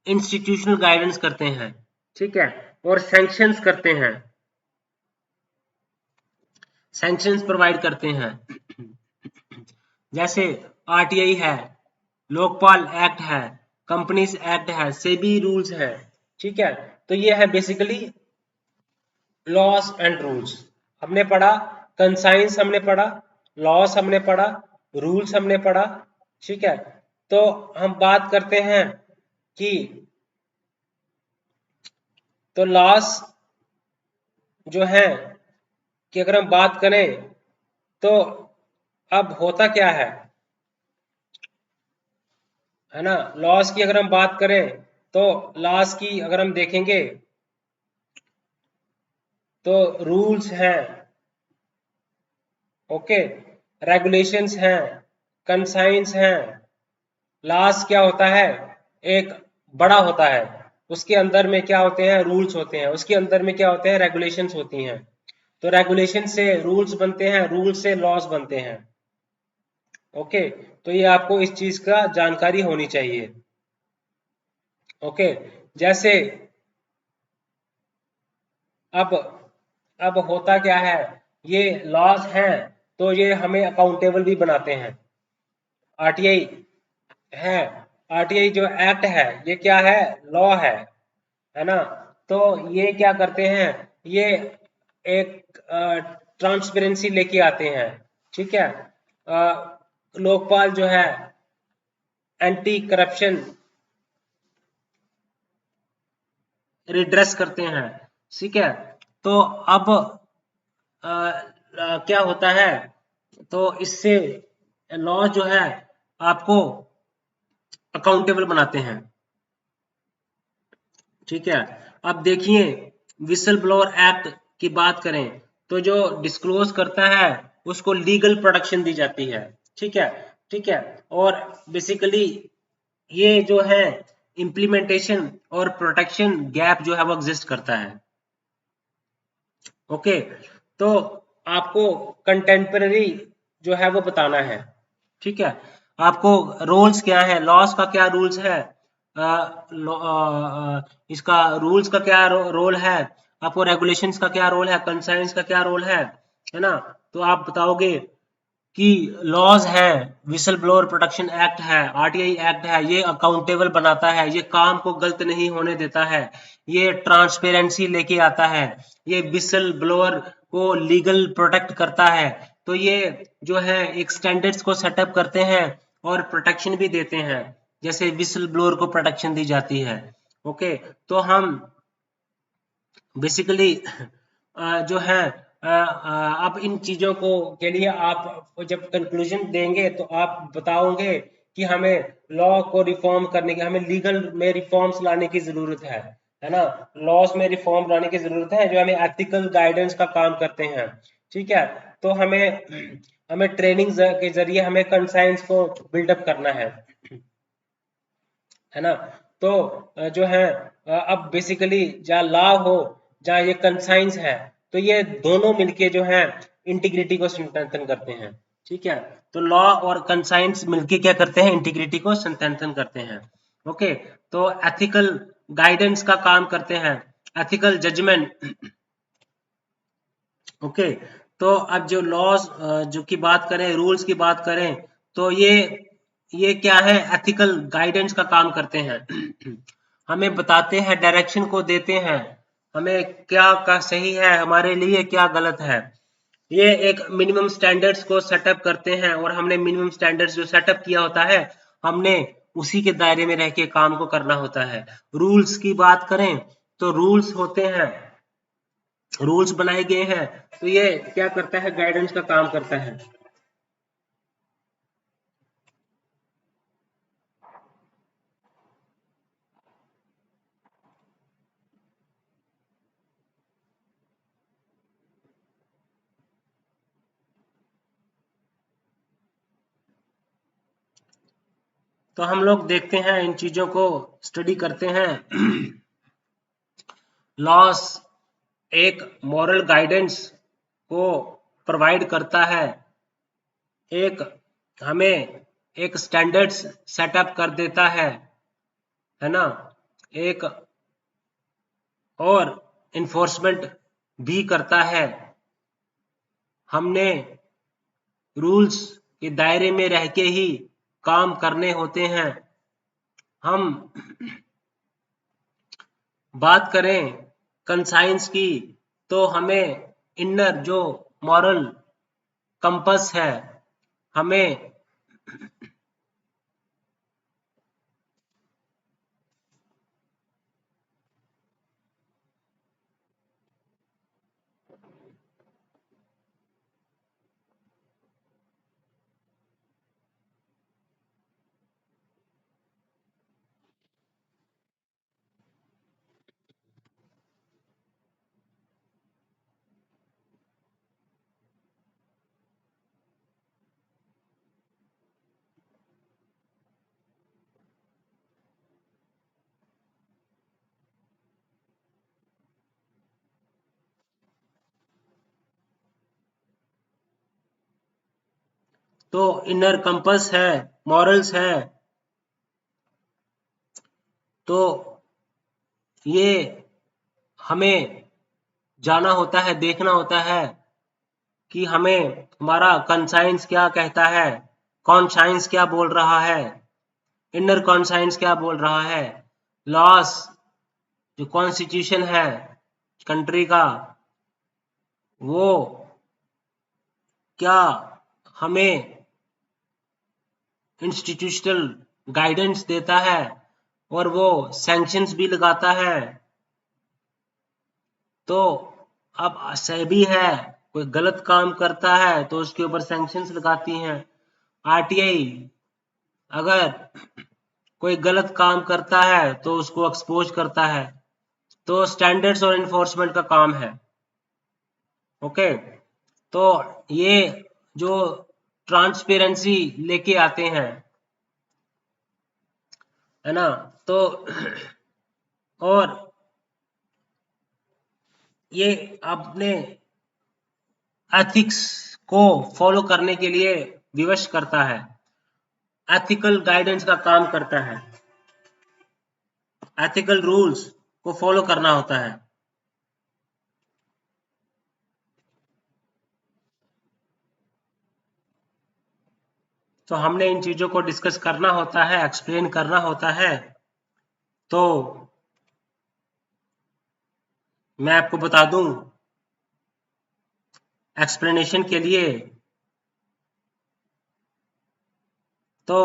इंस्टीट्यूशनल गाइडेंस करते हैं, ठीक है, और सैंक्शंस करते हैं, सैंक्शंस प्रोवाइड करते हैं। जैसे आरटीआई है, लोकपाल एक्ट है, कंपनीज एक्ट है, सेबी रूल्स है, ठीक है। तो ये है बेसिकली लॉस एंड रूल्स। हमने पढ़ा, कंसाइंस हमने पढ़ा, लॉस हमने पढ़ा, रूल्स हमने पढ़ा, ठीक है। तो हम बात करते हैं कि तो लॉस जो है कि अगर हम बात करें तो अब होता क्या है ना। लॉस की अगर हम बात करें तो लॉस की अगर हम देखेंगे तो रूल्स हैं, ओके, रेगुलेशंस हैं, कंसाइंस हैं। लॉस क्या होता है, एक बड़ा होता है, उसके अंदर में क्या होते हैं, रूल्स होते हैं, उसके अंदर में क्या होते हैं, रेगुलेशंस होती हैं। तो रेगुलेशन से रूल्स बनते हैं, रूल्स से लॉस बनते हैं, ओके। तो ये आपको इस चीज का जानकारी होनी चाहिए, ओके। जैसे अब अब होता क्या है, ये लॉस हैं तो ये हमें अकाउंटेबल भी बनाते हैं। आरटीआई है, आरटीआई जो एक्ट है ये क्या है, लॉ है ना। तो ये क्या करते हैं, ये एक ट्रांसपेरेंसी लेके आते हैं, ठीक है। लोकपाल जो है एंटी करप्शन रिड्रेस करते हैं, ठीक है। तो अब क्या होता है, तो इससे लॉ जो है आपको अकाउंटेबल बनाते हैं, ठीक है। अब देखिए, विसल ब्लोअर एक्ट की बात करें तो जो डिस्क्लोज करता है उसको लीगल प्रोटेक्शन दी जाती है, ठीक है, ठीक है। और बेसिकली ये जो है इम्प्लीमेंटेशन और प्रोटेक्शन गैप जो है वो एग्जिस्ट करता है, ओके। तो आपको कंटेम्पररी जो है वो बताना है, ठीक है। आपको रूल्स क्या है, लॉस का क्या रूल्स है, इसका रूल्स का क्या रोल है, आपको रेगुलेशंस का क्या रोल है, कंसाइंस का क्या रोल है ना। तो आप बताओगे कि लॉज है, विसल ब्लोअर प्रोटेक्शन एक्ट है, आरटीआई एक्ट है, ये अकाउंटेबल बनाता है, ये काम को गलत नहीं होने देता है, ये ट्रांसपेरेंसी लेके आता है, ये विसल ब्लोअर को लीगल प्रोटेक्ट करता है। तो ये जो है एक स्टैंडर्ड्स को सेटअप करते हैं और प्रोटेक्शन भी देते हैं, जैसे विसल ब्लोअर को प्रोटेक्शन दी जाती है, ओके। तो हम बेसिकली जो है अब इन चीजों को के लिए आप जब कंक्लूजन देंगे तो आप बताओगे कि हमें लॉ को रिफॉर्म करने की, हमें लीगल में रिफॉर्म्स लाने की जरूरत है ना। लॉस में रिफॉर्म लाने की जरूरत है जो हमें एथिकल गाइडेंस का काम करते हैं, ठीक है। तो हमें हमें ट्रेनिंग के जरिए हमें कंसाइंस को बिल्डअप करना है ना। तो जो है अब बेसिकली जहाँ लॉ हो, जहाँ ये कंसाइंस है, तो ये दोनों मिलके जो है इंटीग्रिटी को स्ट्रेंथन करते हैं, ठीक है। तो लॉ और कंसाइंस मिलके क्या करते हैं, इंटीग्रिटी को स्ट्रेंथन करते हैं, ओके। तो एथिकल गाइडेंस का काम करते हैं, एथिकल जजमेंट, ओके। तो अब जो लॉज जो की बात करें, रूल्स की बात करें, तो ये क्या है, एथिकल गाइडेंस का काम करते हैं हमें बताते हैं, डायरेक्शन को देते हैं, हमें क्या का सही है, हमारे लिए क्या गलत है। ये एक मिनिमम स्टैंडर्ड्स को सेटअप करते हैं और हमने मिनिमम स्टैंडर्ड्स जो सेटअप किया होता है, हमने उसी के दायरे में रह के काम को करना होता है। रूल्स की बात करें तो रूल्स होते हैं, रूल्स बनाए गए हैं, तो ये क्या करता है, गाइडेंस का काम करता है। तो हम लोग देखते हैं, इन चीजों को स्टडी करते हैं। लॉस एक मॉरल गाइडेंस को प्रोवाइड करता है, एक हमें एक स्टैंडर्ड्स सेटअप कर देता है ना, एक और इन्फोर्समेंट भी करता है। हमने रूल्स के दायरे में रह के ही काम करने होते हैं। हम बात करें कंसाइंस की, तो हमें इनर जो मॉरल कंपस है, हमें तो इनर कंपस है, मॉरल्स है, तो ये हमें जाना होता है, देखना होता है कि हमें हमारा कंसाइंस क्या कहता है, कॉन्साइंस क्या बोल रहा है, इनर कॉन्साइंस क्या बोल रहा है, लॉस जो कॉन्स्टिट्यूशन है कंट्री का, वो क्या हमें इंस्टीट्यूशनल गाइडेंस देता है और वो सैंक्शंस भी लगाता है। तो अब सेबी है, कोई गलत काम करता है तो उसके ऊपर सैंक्शंस लगाती हैं। आरटीआई अगर कोई गलत काम करता है तो उसको एक्सपोज करता है। तो स्टैंडर्ड्स और इन्फोर्समेंट का काम है। ओके, तो ये जो ट्रांसपेरेंसी लेके आते हैं, है ना, तो और ये अपने एथिक्स को फॉलो करने के लिए विवश करता है, एथिकल गाइडेंस का काम करता है, एथिकल रूल्स को फॉलो करना होता है। तो हमने इन चीजों को डिस्कस करना होता है, एक्सप्लेन करना होता है। तो मैं आपको बता दूं एक्सप्लेनेशन के लिए, तो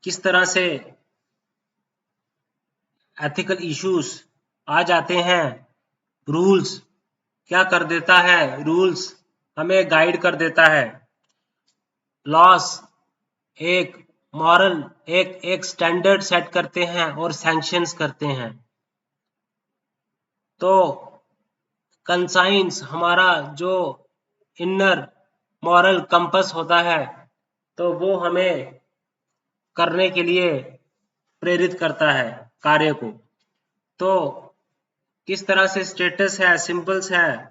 किस तरह से एथिकल इश्यूज आ जाते हैं। रूल्स क्या कर देता है, रूल्स हमें गाइड कर देता है। लॉस एक मॉरल एक एक स्टैंडर्ड सेट करते हैं और सैंक्शंस करते हैं। तो कंसाइंस हमारा जो इनर मॉरल कंपस होता है, तो वो हमें करने के लिए प्रेरित करता है कार्य को। तो किस तरह से स्टेटस है, सिंबल्स है,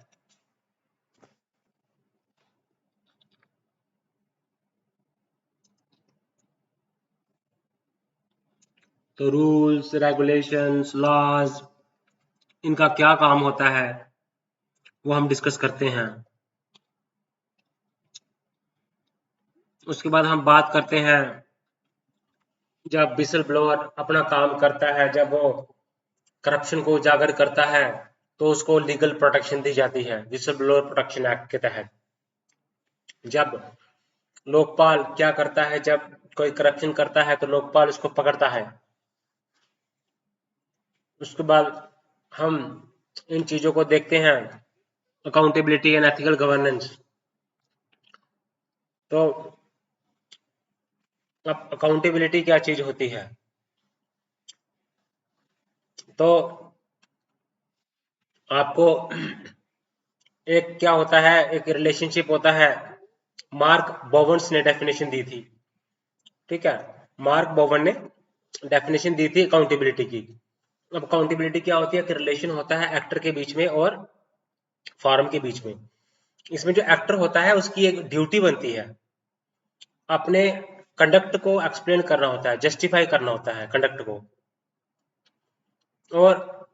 तो रूल्स, रेगुलेशंस, लॉज, इनका क्या काम होता है वो हम डिस्कस करते हैं। उसके बाद हम बात करते हैं जब विसल ब्लोअर अपना काम करता है, जब वो करप्शन को उजागर करता है, तो उसको लीगल प्रोटेक्शन दी जाती है विसल ब्लोअर प्रोटेक्शन एक्ट के तहत। जब लोकपाल क्या करता है, जब कोई करप्शन करता है तो लोकपाल उसको पकड़ता है। उसके बाद हम इन चीजों को देखते हैं, अकाउंटेबिलिटी एंड एथिकल गवर्नेंस। तो अब अकाउंटेबिलिटी क्या चीज होती है, तो आपको एक क्या होता है, एक रिलेशनशिप होता है। मार्क बोवन्स ने डेफिनेशन दी थी, ठीक है, मार्क बोवन ने डेफिनेशन दी थी अकाउंटेबिलिटी की। अब अकाउंटेबिलिटी क्या होती है, कि रिलेशन होता है एक्टर के बीच में और फॉर्म के बीच में। इसमें जो एक्टर होता है उसकी एक ड्यूटी बनती है, अपने कंडक्ट को एक्सप्लेन करना होता है, जस्टिफाई करना होता है कंडक्ट को। और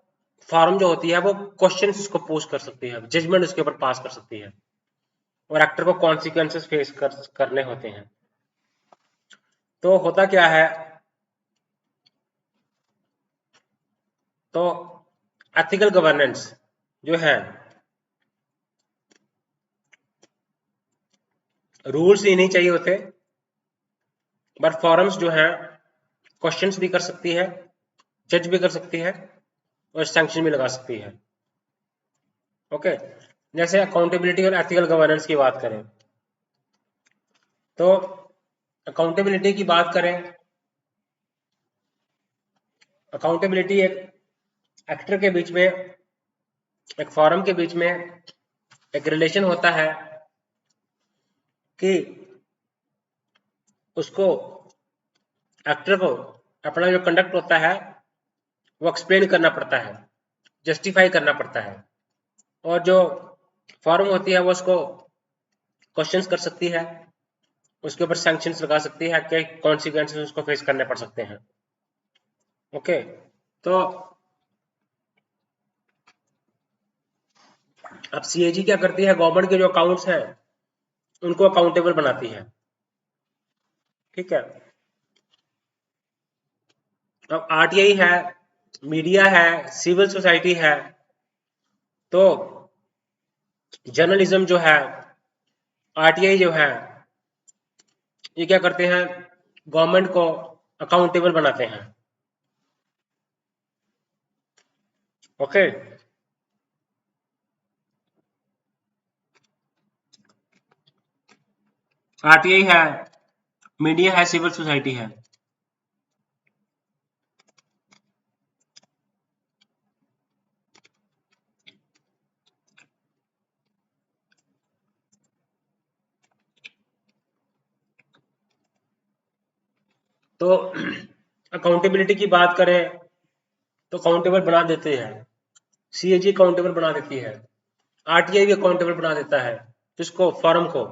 फॉर्म जो होती है वो क्वेश्चन उसको पोज कर सकती है, जजमेंट उसके ऊपर पास कर सकती है, और एक्टर को कॉन्सिक्वेंसेस फेस करने होते हैं। तो होता क्या है, तो एथिकल गवर्नेंस जो है, रूल्स ही नहीं चाहिए होते, बट फॉरम्स जो है क्वेश्चंस भी कर सकती है, जज भी कर सकती है और सैंक्शन भी लगा सकती है। ओके, जैसे अकाउंटेबिलिटी और एथिकल गवर्नेंस की बात करें, तो अकाउंटेबिलिटी की बात करें, अकाउंटेबिलिटी एक एक्टर के बीच में, एक फॉरम के बीच में एक रिलेशन होता है कि उसको, एक्टर को अपना जो कंडक्ट होता है वो एक्सप्लेन करना पड़ता है, जस्टिफाई करना पड़ता है, और जो फॉरम होती है वो उसको क्वेश्चंस कर सकती है, उसके ऊपर सैंक्शंस लगा सकती है कि कॉन्सिक्वेंसेस उसको फेस करने पड़ सकते हैं। ओके, तो अब सीएजी क्या करती है, गवर्नमेंट के जो अकाउंट्स हैं उनको अकाउंटेबल बनाती है। ठीक है, अब आरटीआई है, मीडिया है, सिविल सोसाइटी है, तो जर्नलिज्म जो है, आरटीआई जो है, ये क्या करते हैं, गवर्नमेंट को अकाउंटेबल बनाते हैं। ओके, आरटीआई है, मीडिया है, सिविल सोसाइटी है। तो अकाउंटेबिलिटी की बात करें तो अकाउंटेबल बना देते हैं, सीएजी अकाउंटेबल बना देती है, आरटीआई भी अकाउंटेबल बना देता है, किसको, फर्म को,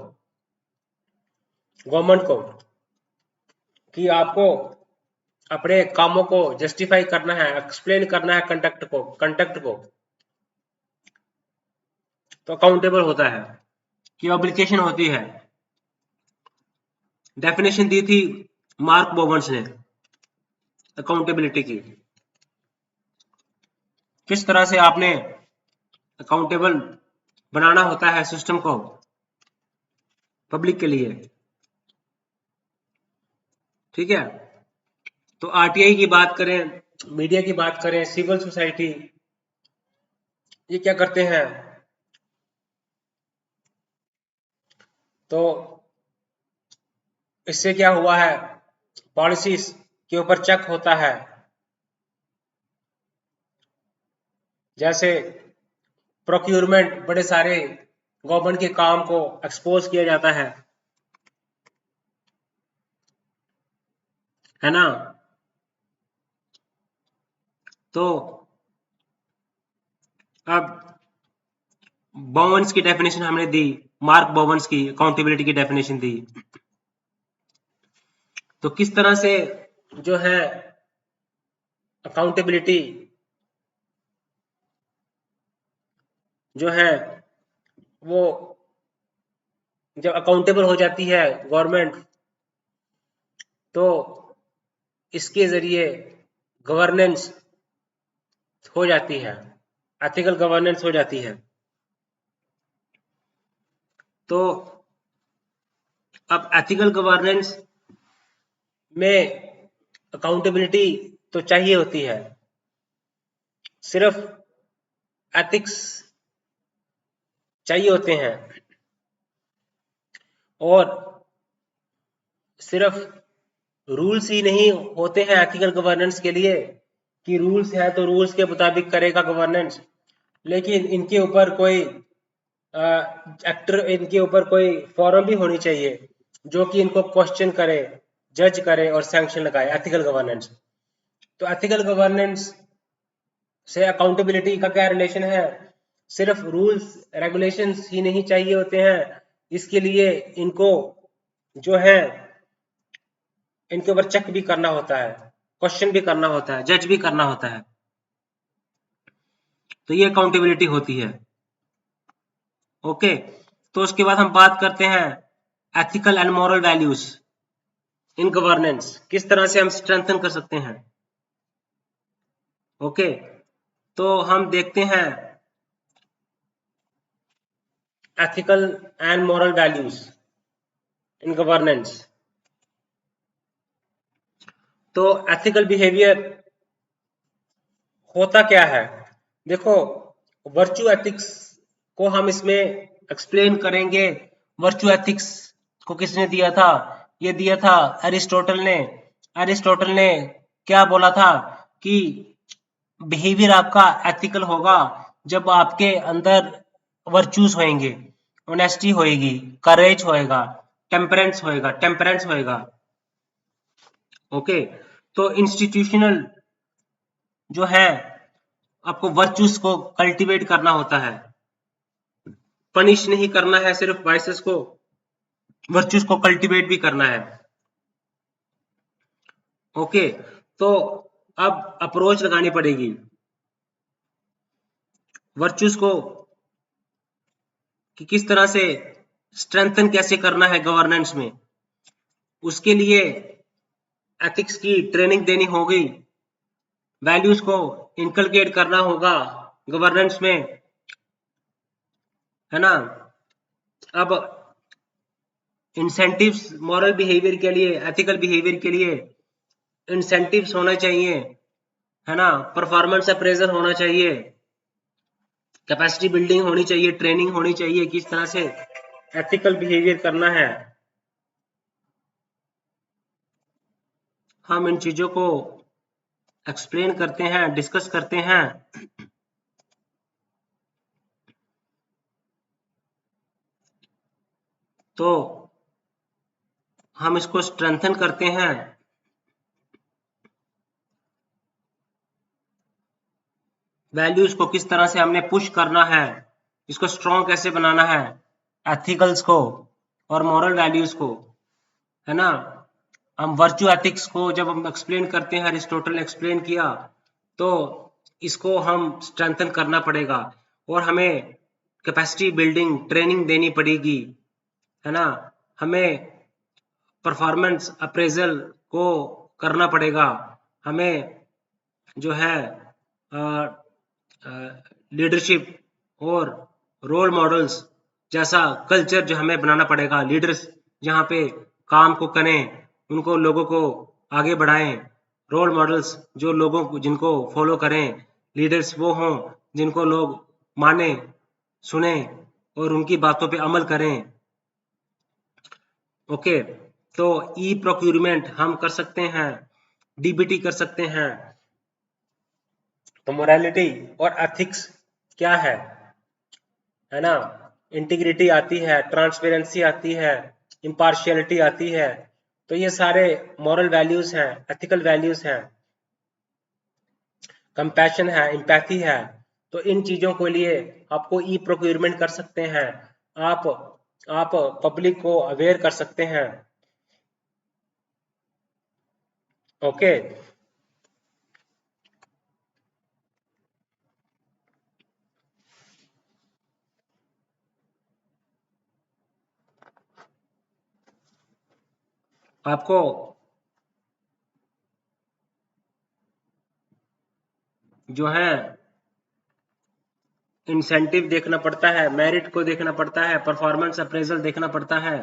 गवर्नमेंट को, कि आपको अपने कामों को जस्टिफाई करना है, एक्सप्लेन करना है कंडक्ट को तो अकाउंटेबल होता है, कि ऑब्लिगेशन होती है। डेफिनेशन दी थी मार्क बोवन्स ने अकाउंटेबिलिटी की, किस तरह से आपने अकाउंटेबल बनाना होता है सिस्टम को पब्लिक के लिए। ठीक है, तो आरटीआई की बात करें, मीडिया की बात करें, सिविल सोसाइटी, ये क्या करते हैं, तो इससे क्या हुआ है, पॉलिसीज के ऊपर चेक होता है, जैसे प्रोक्यूरमेंट, बड़े सारे गवर्नमेंट के काम को एक्सपोज किया जाता है ना। तो अब बोवन्स की डेफिनेशन हमने दी, मार्क बोवन्स की अकाउंटेबिलिटी की डेफिनेशन दी, तो किस तरह से जो है अकाउंटेबिलिटी जो है वो जब अकाउंटेबल हो जाती है गवर्नमेंट, तो इसके जरिए गवर्नेंस हो जाती है, एथिकल गवर्नेंस हो जाती है। तो अब एथिकल गवर्नेंस में अकाउंटेबिलिटी तो चाहिए होती है, सिर्फ एथिक्स चाहिए होते हैं, और सिर्फ रूल्स ही नहीं होते हैं एथिकल गवर्नेंस के लिए, कि रूल्स है तो रूल्स के मुताबिक करेगा गवर्नेंस, लेकिन इनके ऊपर कोई एक्टर, इनके ऊपर कोई फॉरम भी होनी चाहिए जो कि इनको क्वेश्चन करे, जज करे और सैंक्शन लगाए, एथिकल गवर्नेंस। तो एथिकल गवर्नेंस से अकाउंटेबिलिटी का क्या रिलेशन है, सिर्फ रूल्स रेगुलेशंस ही नहीं चाहिए होते हैं, इसके लिए इनको जो है इनके ऊपर चेक भी करना होता है, क्वेश्चन भी करना होता है, जज भी करना होता है, तो ये अकाउंटेबिलिटी होती है। ओके, तो उसके बाद हम बात करते हैं ethical and moral values. In governance किस तरह से हम स्ट्रेंथन कर सकते हैं। ओके, तो हम देखते हैं ethical and moral values in governance. तो एथिकल बिहेवियर होता क्या है, देखो वर्चू एथिक्स को हम इसमें एक्सप्लेन करेंगे। वर्चू एथिक्स को किसने दिया था, ये दिया था एरिस्टोटल ने। एरिस्टोटल ने क्या बोला था कि बिहेवियर आपका एथिकल होगा जब आपके अंदर वर्चूज होंगे, ऑनेस्टी होएगी, करेज होएगा, टेम्परेंस होएगा। ओके, तो इंस्टीट्यूशनल जो है आपको वर्चूज को कल्टीवेट करना होता है, पनिश नहीं करना है सिर्फ वाइसेस को, वर्चूज को कल्टीवेट भी करना है। ओके, तो अब अप्रोच लगानी पड़ेगी वर्चूज को कि किस तरह से स्ट्रेंथन कैसे करना है गवर्नेंस में। उसके लिए एथिक्स की ट्रेनिंग देनी होगी, वैल्यूज को इनकलकेट करना होगा गवर्नेंस में, है ना। अब इंसेंटिव्स मॉरल बिहेवियर के लिए, एथिकल बिहेवियर के लिए इंसेंटिव्स होना चाहिए, है ना। परफॉर्मेंस अप्रेजल होना चाहिए, कैपेसिटी बिल्डिंग होनी चाहिए, ट्रेनिंग होनी चाहिए किस तरह से एथिकल बिहेवियर करना है। हम इन चीजों को एक्सप्लेन करते हैं, डिस्कस करते हैं। तो हम इसको स्ट्रेंथन करते हैं, वैल्यूज को किस तरह से हमने पुश करना है, इसको स्ट्रॉन्ग कैसे बनाना है, एथिकल्स को और मॉरल वैल्यूज को, है ना। हम वर्चू एथिक्स को जब हम एक्सप्लेन करते हैं, अरिस्टोटल ने एक्सप्लेन किया, तो इसको हम स्ट्रेंथन करना पड़ेगा और हमें कैपेसिटी बिल्डिंग ट्रेनिंग देनी पड़ेगी, है ना। हमें परफॉर्मेंस अप्रेजल को करना पड़ेगा, हमें जो है लीडरशिप और रोल मॉडल्स जैसा कल्चर जो हमें बनाना पड़ेगा। लीडर्स जहाँ पे काम को करें, उनको लोगों को आगे बढ़ाएं। रोल मॉडल्स जो लोगों को जिनको फॉलो करें, लीडर्स वो हों जिनको लोग माने, सुने और उनकी बातों पे अमल करें। ओके, तो ई प्रोक्यूरमेंट हम कर सकते हैं, डीबीटी कर सकते हैं। तो मोरालिटी और एथिक्स क्या है ना। इंटीग्रिटी आती है, ट्रांसपेरेंसी आती है, इम्पार्शियलिटी आती है। तो ये सारे मॉरल वैल्यूज हैं, एथिकल वैल्यूज हैं। कंपैशन है, एम्पैथी है। तो इन चीजों के लिए आपको ई प्रोक्यूरमेंट कर सकते हैं, आप आप पब्लिक को अवेयर कर सकते हैं। ओके, आपको जो है इंसेंटिव देखना पड़ता है, मेरिट को देखना पड़ता है, परफॉर्मेंस अप्रेजल देखना पड़ता है।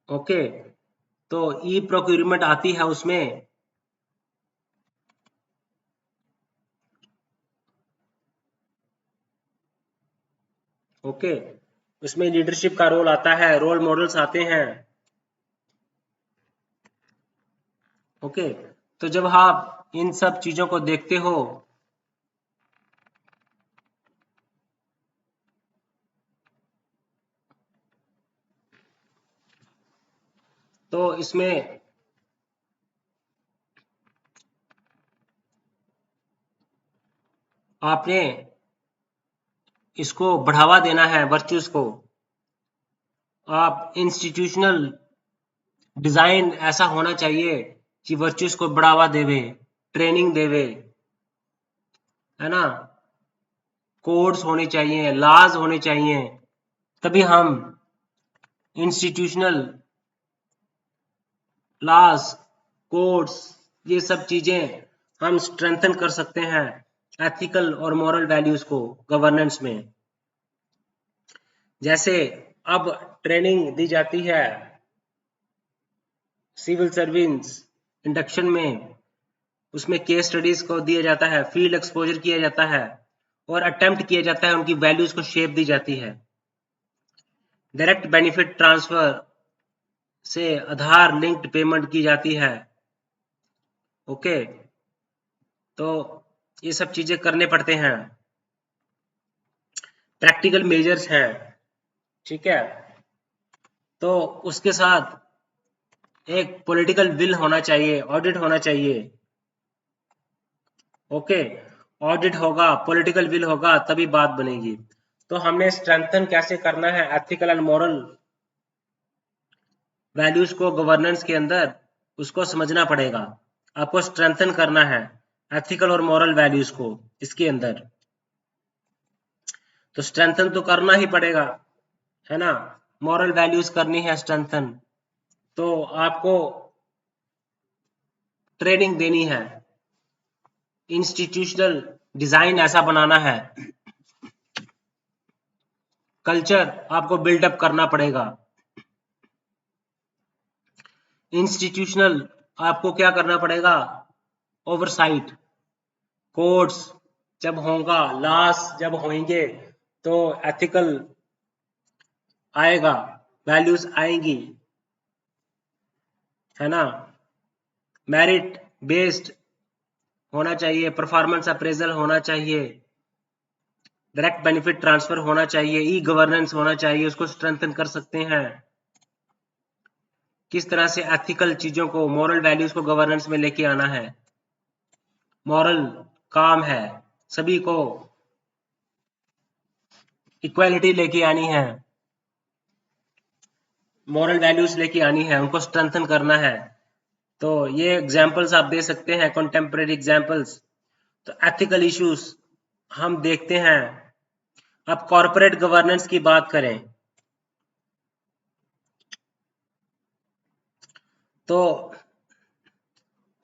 ओके, तो ई प्रोक्यूरमेंट आती है उसमें। ओके, उसमें लीडरशिप का रोल आता है, रोल मॉडल्स आते हैं। ओके, तो जब आप इन सब चीजों को देखते हो तो इसमें आपने इसको बढ़ावा देना है, वर्चूज को। आप इंस्टीट्यूशनल डिजाइन ऐसा होना चाहिए कि वर्चूज को बढ़ावा देवे, ट्रेनिंग देवे, है ना। कोड्स होने चाहिए, लॉज होने चाहिए, तभी हम इंस्टीट्यूशनल लॉज, कोड्स, ये सब चीजें हम स्ट्रेंथन कर सकते हैं एथिकल और मॉरल वैल्यूज को गवर्नेंस में। जैसे अब ट्रेनिंग दी जाती है सिविल सर्विस इंडक्शन में, उसमें केस स्टडीज को दिया जाता है, फील्ड एक्सपोजर किया जाता है और अटेम्प्ट किया जाता है, उनकी वैल्यूज को शेप दी जाती है। डायरेक्ट बेनिफिट ट्रांसफर से आधार लिंक्ड पेमेंट की जाती है। ओके, तो ये सब चीजें करने पड़ते हैं, प्रैक्टिकल मेजर्स हैं, ठीक है। तो उसके साथ एक पॉलिटिकल विल होना चाहिए, ऑडिट होना चाहिए। ओके, ऑडिट होगा, पॉलिटिकल विल होगा, तभी बात बनेगी। तो हमने स्ट्रेंथन कैसे करना है एथिकल एंड मॉरल वैल्यूज को गवर्नेंस के अंदर, उसको समझना पड़ेगा। आपको स्ट्रेंथन करना है एथिकल और मॉरल वैल्यूज को इसके अंदर, तो स्ट्रेंथन तो करना ही पड़ेगा, है ना। मॉरल वैल्यूज करनी है स्ट्रेंथन, तो आपको ट्रेनिंग देनी है, इंस्टीट्यूशनल डिजाइन ऐसा बनाना है, कल्चर आपको बिल्डअप करना पड़ेगा। इंस्टीट्यूशनल आपको क्या करना पड़ेगा, ओवरसाइट, कोड्स जब होगा, लॉस जब होंगे, तो एथिकल आएगा, वैल्यूज आएंगी, है ना। मेरिट बेस्ड होना चाहिए, परफॉर्मेंस अप्रेजल होना चाहिए, डायरेक्ट बेनिफिट ट्रांसफर होना चाहिए, ई गवर्नेंस होना चाहिए, उसको स्ट्रेंथन कर सकते हैं। किस तरह से एथिकल चीजों को, मॉरल वैल्यूज को गवर्नेंस में लेके आना है। मॉरल काम है, सभी को इक्वालिटी लेके आनी है, मॉरल वैल्यूज लेके आनी है, उनको स्ट्रेंथन करना है। तो ये एग्जांपल्स आप दे सकते हैं, कंटेम्परेरी एग्जांपल्स। तो एथिकल इश्यूज हम देखते हैं। अब कॉर्पोरेट गवर्नेंस की बात करें तो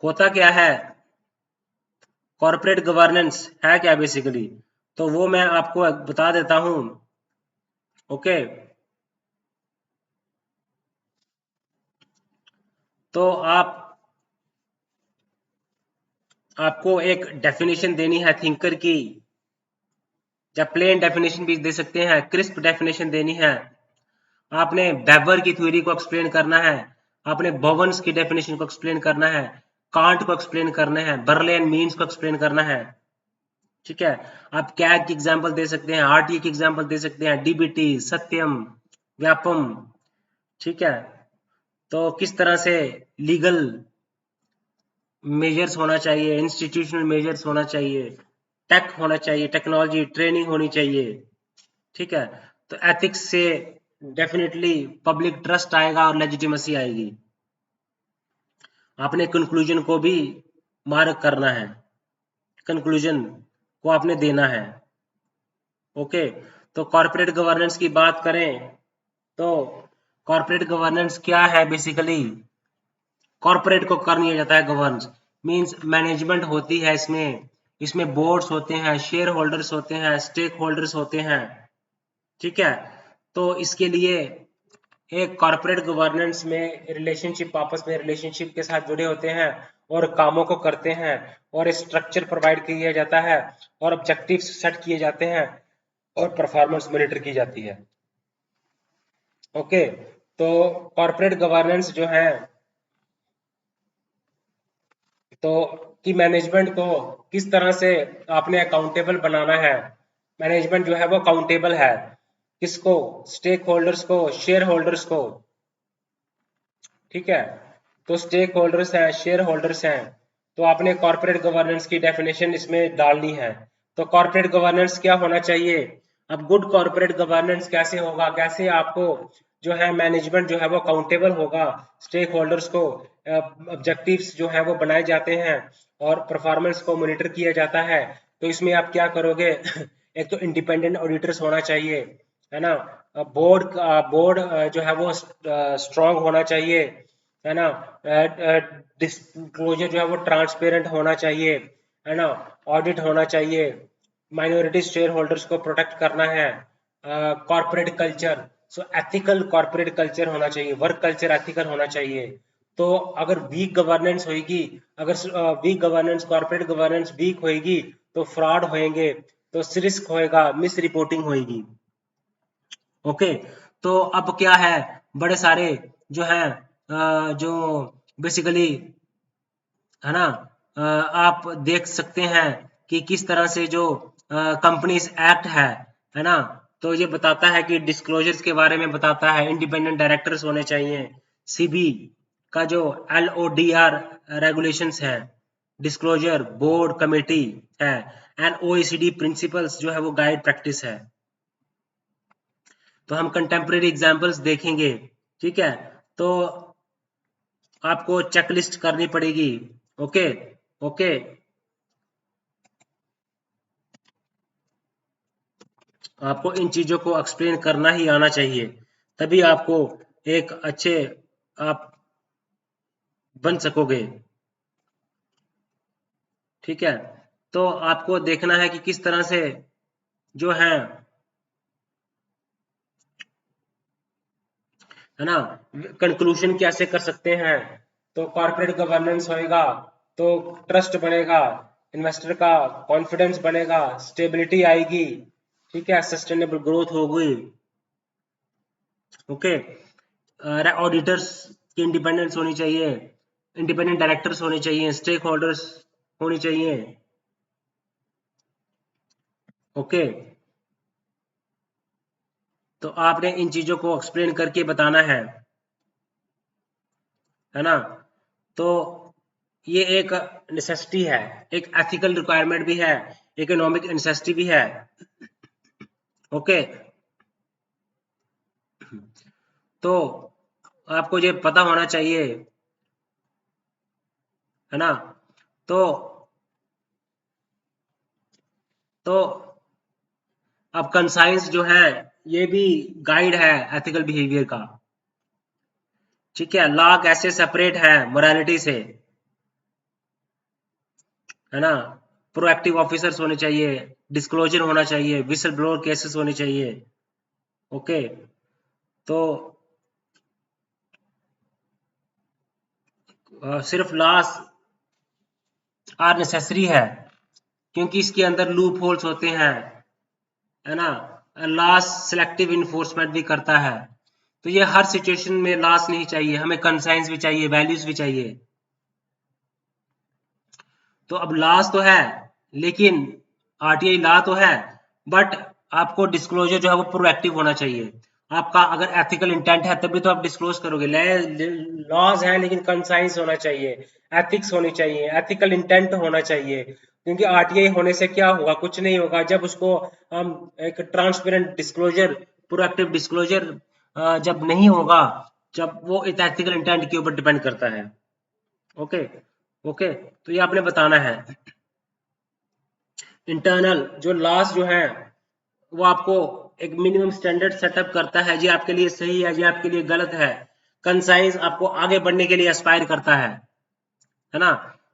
होता क्या है, कॉर्पोरेट गवर्नेंस है क्या बेसिकली, तो वो मैं आपको बता देता हूं। ओके, तो आपको एक डेफिनेशन देनी है थिंकर की, या प्लेन डेफिनेशन भी दे सकते हैं, क्रिस्प डेफिनेशन देनी है। आपने वेबर की थ्योरी को एक्सप्लेन करना है, आपने बोवेन्स की डेफिनेशन को एक्सप्लेन करना है, कांट को एक्सप्लेन करना है, बर्ले एंड मीन्स को एक्सप्लेन करना है, ठीक है। आप कैग की एग्जांपल दे सकते हैं, आरटी की एग्जांपल दे सकते हैं, डीबीटी, सत्यम, व्यापम, ठीक है। तो किस तरह से लीगल मेजर्स होना चाहिए, इंस्टीट्यूशनल मेजर्स होना चाहिए, टेक होना चाहिए, टेक्नोलॉजी ट्रेनिंग होनी चाहिए, ठीक है। तो एथिक्स से डेफिनेटली पब्लिक ट्रस्ट आएगा और लेजिटिमेसी आएगी। आपने कंक्लूजन को भी मार्क करना है, कंक्लूजन को आपने देना है। ओके, तो कॉर्पोरेट गवर्नेंस की बात करें तो कॉर्पोरेट गवर्नेंस क्या है बेसिकली, कॉर्पोरेट को कर लिया जाता है गवर्नेंस, मींस मैनेजमेंट होती है इसमें, इसमें बोर्ड्स होते हैं, शेयर होल्डर्स होते हैं, स्टेक होल्डर्स होते हैं, ठीक है। तो इसके लिए एक कॉर्पोरेट गवर्नेंस में रिलेशनशिप, आपस में रिलेशनशिप के साथ जुड़े होते हैं और कामों को करते हैं, और स्ट्रक्चर प्रोवाइड किया जाता है और ऑब्जेक्टिव्स सेट किए जाते हैं और परफॉर्मेंस मॉनिटर की जाती है। ओके, तो कॉर्पोरेट गवर्नेंस जो है, तो कि मैनेजमेंट को किस तरह से आपने अकाउंटेबल बनाना है। मैनेजमेंट जो है वो अकाउंटेबल है किसको, स्टेक होल्डर्स को, शेयर होल्डर्स को, ठीक है। तो स्टेक होल्डर्स हैं, शेयर होल्डर्स हैं, तो आपने कॉर्पोरेट गवर्नेंस की डेफिनेशन इसमें डालनी है। तो कॉर्पोरेट गवर्नेंस क्या होना चाहिए, अब गुड कॉर्पोरेट गवर्नेंस कैसे होगा, कैसे आपको जो है मैनेजमेंट जो है वो अकाउंटेबल होगा, स्टेक होल्डर्स को ऑब्जेक्टिव्स जो है वो बनाए जाते हैं और परफॉर्मेंस को मॉनिटर किया जाता है। तो इसमें आप क्या करोगे एक तो इंडिपेंडेंट ऑडिटर्स होना चाहिए, है ना। बोर्ड जो है वो स्ट्रांग होना चाहिए, है ना। डिस्क्लोजर जो है वो ट्रांसपेरेंट होना चाहिए, है ना। ऑडिट होना चाहिए, माइनॉरिटी शेयर होल्डर्स को प्रोटेक्ट करना है। कॉर्पोरेट कल्चर, सो एथिकल कॉर्पोरेट कल्चर होना चाहिए, वर्क कल्चर एथिकल होना चाहिए। तो अगर वीक गवर्नेंस होगी, अगर weak governance, corporate governance weak होगी, तो फ्रॉड होएंगे, तो रिस्क होएगा, मिस रिपोर्टिंग होएगी। ओके। तो अब क्या है, बड़े सारे जो है जो बेसिकली, है ना, आप देख सकते हैं कि किस तरह से जो कंपनीज एक्ट है ना। तो ये बताता है कि डिस्क्लोजर्स के बारे में बताता है, इंडिपेंडेंट डायरेक्टर्स होने चाहिए, सीबी का जो LODR रेगुलेशंस है, डिस्क्लोजर बोर्ड कमेटी है, एंड OECD प्रिंसिपल्स जो है वो गाइड प्रैक्टिस है। तो हम कंटेम्प्रेरी एग्जांपल्स देखेंगे, ठीक है। तो आपको चेकलिस्ट करनी पड़ेगी। ओके। ओके। आपको इन चीजों को एक्सप्लेन करना ही आना चाहिए, तभी आपको एक अच्छे आप बन सकोगे, ठीक है। तो आपको देखना है कि किस तरह से जो है ना, कंक्लूजन कैसे कर सकते हैं। तो कॉर्पोरेट गवर्नेंस होएगा, तो ट्रस्ट बनेगा, इन्वेस्टर का कॉन्फिडेंस बनेगा, स्टेबिलिटी आएगी, ठीक है, सस्टेनेबल ग्रोथ होगी। ओके। ऑडिटर्स की इंडिपेंडेंस होनी चाहिए, इंडिपेंडेंट डायरेक्टर्स होने चाहिए, स्टेक होल्डर्स होनी चाहिए। ओके। तो आपने इन चीजों को एक्सप्लेन करके बताना है ना। तो ये एक नेसेसिटी है, एक एथिकल रिक्वायरमेंट भी है, इकोनॉमिक नेसेसिटी भी है। ओके। तो आपको ये पता होना चाहिए, है ना। तो तो अब कंसाइंस जो है ये भी गाइड है एथिकल बिहेवियर का, ठीक है। लॉ कैसे सेपरेट है मोरालिटी से, है ना। प्रोएक्टिव ऑफिसर्स होने चाहिए, डिस्क्लोजर होना चाहिए, विसल ब्लोअर केसेस होने चाहिए। ओके। तो सिर्फ लॉस आर नेसेसरी है, क्योंकि इसके अंदर लूप होल्स होते हैं, है ना। लॉस सिलेक्टिव इन्फोर्समेंट भी करता है। तो ये हर सिचुएशन में लॉस नहीं चाहिए, हमें कंसाइंस भी चाहिए, वैल्यूज भी चाहिए। तो अब लॉस तो है, लेकिन RTI लॉ तो है, बट आपको डिस्क्लोजर जो है वो प्रोएक्टिव होना चाहिए। आपका अगर एथिकल इंटेंट है तभी तो आप डिस्क्लोज करोगे। लॉज है लेकिन कंसाइंस होना चाहिए, एथिक्स होनी चाहिए, एथिकल इंटेंट होना चाहिए। क्योंकि RTI होने से क्या होगा, कुछ नहीं होगा जब उसको हम एक ट्रांसपेरेंट डिस्क्लोजर, प्रोएक्टिव डिस्क्लोजर जब नहीं होगा, जब वो एथिकल इंटेंट के ऊपर डिपेंड करता है। ओके। ओके। तो ये आपने बताना है। इंटरनल जो लॉस जो है वो आपको एक मिनिमम स्टैंडर्ड सेटअप करता है, ये आपके लिए सही है, ये आपके लिए गलत है। कंसाइंस आपको आगे बढ़ने के लिए एस्पायर करता है ना।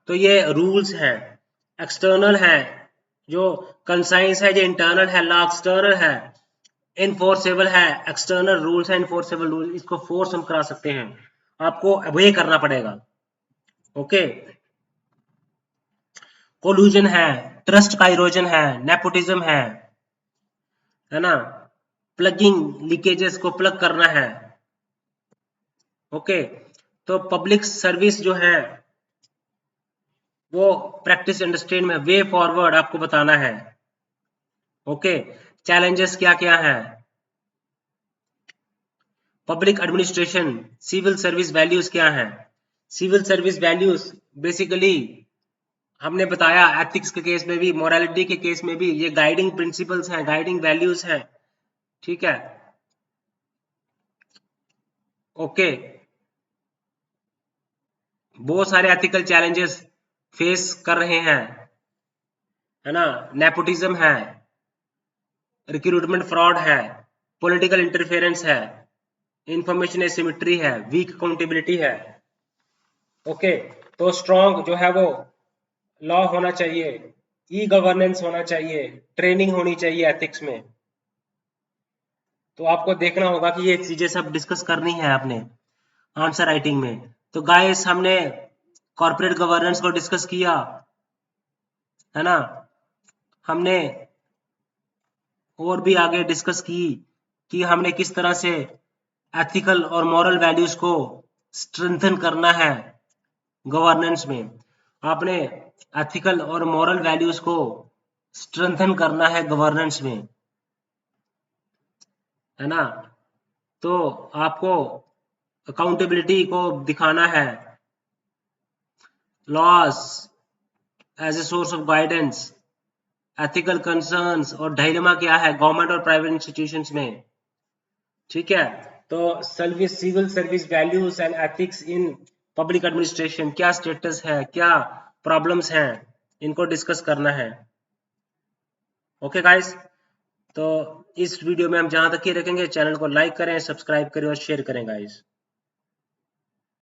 तो ये रूल्स हैं, एक्सटर्नल है जो कंसाइंस है, जो इंटरनल है, लॉ एक्सटर्नल है, इनफोर्सेबल है। एक्सटर्नल रूल्स है, इनफोर्सेबल रूल, इसको फोर्स हम करा सकते हैं, आपको obey करना पड़ेगा। ओके। कोलूजन है, ट्रस्ट का इरोजन है, नेपोटिज्म है ना। प्लगिंग, लीकेजेस को प्लग करना है। ओके। तो पब्लिक सर्विस जो है वो प्रैक्टिस अंडरस्टैंड में वे फॉरवर्ड आपको बताना है। ओके। चैलेंजेस क्या क्या है, public administration, civil service values क्या है। सिविल सर्विस वैल्यूज बेसिकली हमने बताया, एथिक्स के केस में भी, मोरालिटी के केस में भी, ये गाइडिंग प्रिंसिपल्स हैं, गाइडिंग वैल्यूज हैं, ठीक है। ओके। बहुत सारे एथिकल चैलेंजेस फेस कर रहे हैं, है ना। नेपोटिज्म है, रिक्रूटमेंट फ्रॉड है, पॉलिटिकल इंटरफेरेंस है, इंफॉर्मेशन एसिमेट्री है, वीक अकाउंटेबिलिटी है। ओके, तो स्ट्रॉन्ग जो है वो लॉ होना चाहिए, ई गवर्नेंस होना चाहिए, ट्रेनिंग होनी चाहिए एथिक्स में। तो आपको देखना होगा कि ये चीजें सब डिस्कस करनी है आपने आंसर राइटिंग में। तो गाइस हमने कॉर्पोरेट गवर्नेंस को डिस्कस किया है ना, हमने और भी आगे डिस्कस की कि हमने किस तरह से एथिकल और मॉरल वैल्यूज को स्ट्रेंथन करना है गवर्नेंस में। आपने एथिकल और मॉरल वैल्यूज को स्ट्रेंथन करना है गवर्नेंस में, है ना। तो आपको अकाउंटेबिलिटी को दिखाना है, laws as a source of guidance, ethical concerns और डायलेमा क्या है गवर्नमेंट और प्राइवेट इंस्टीट्यूशंस में। ठीक है, तो service civil service values and ethics in public administration क्या स्टेटस है, क्या प्रॉब्लम्स हैं, इनको डिस्कस करना है। ओके गाइस, तो इस वीडियो में हम जहां तक ही रखेंगे। चैनल को लाइक करें, सब्सक्राइब करें और शेयर करें गाइस।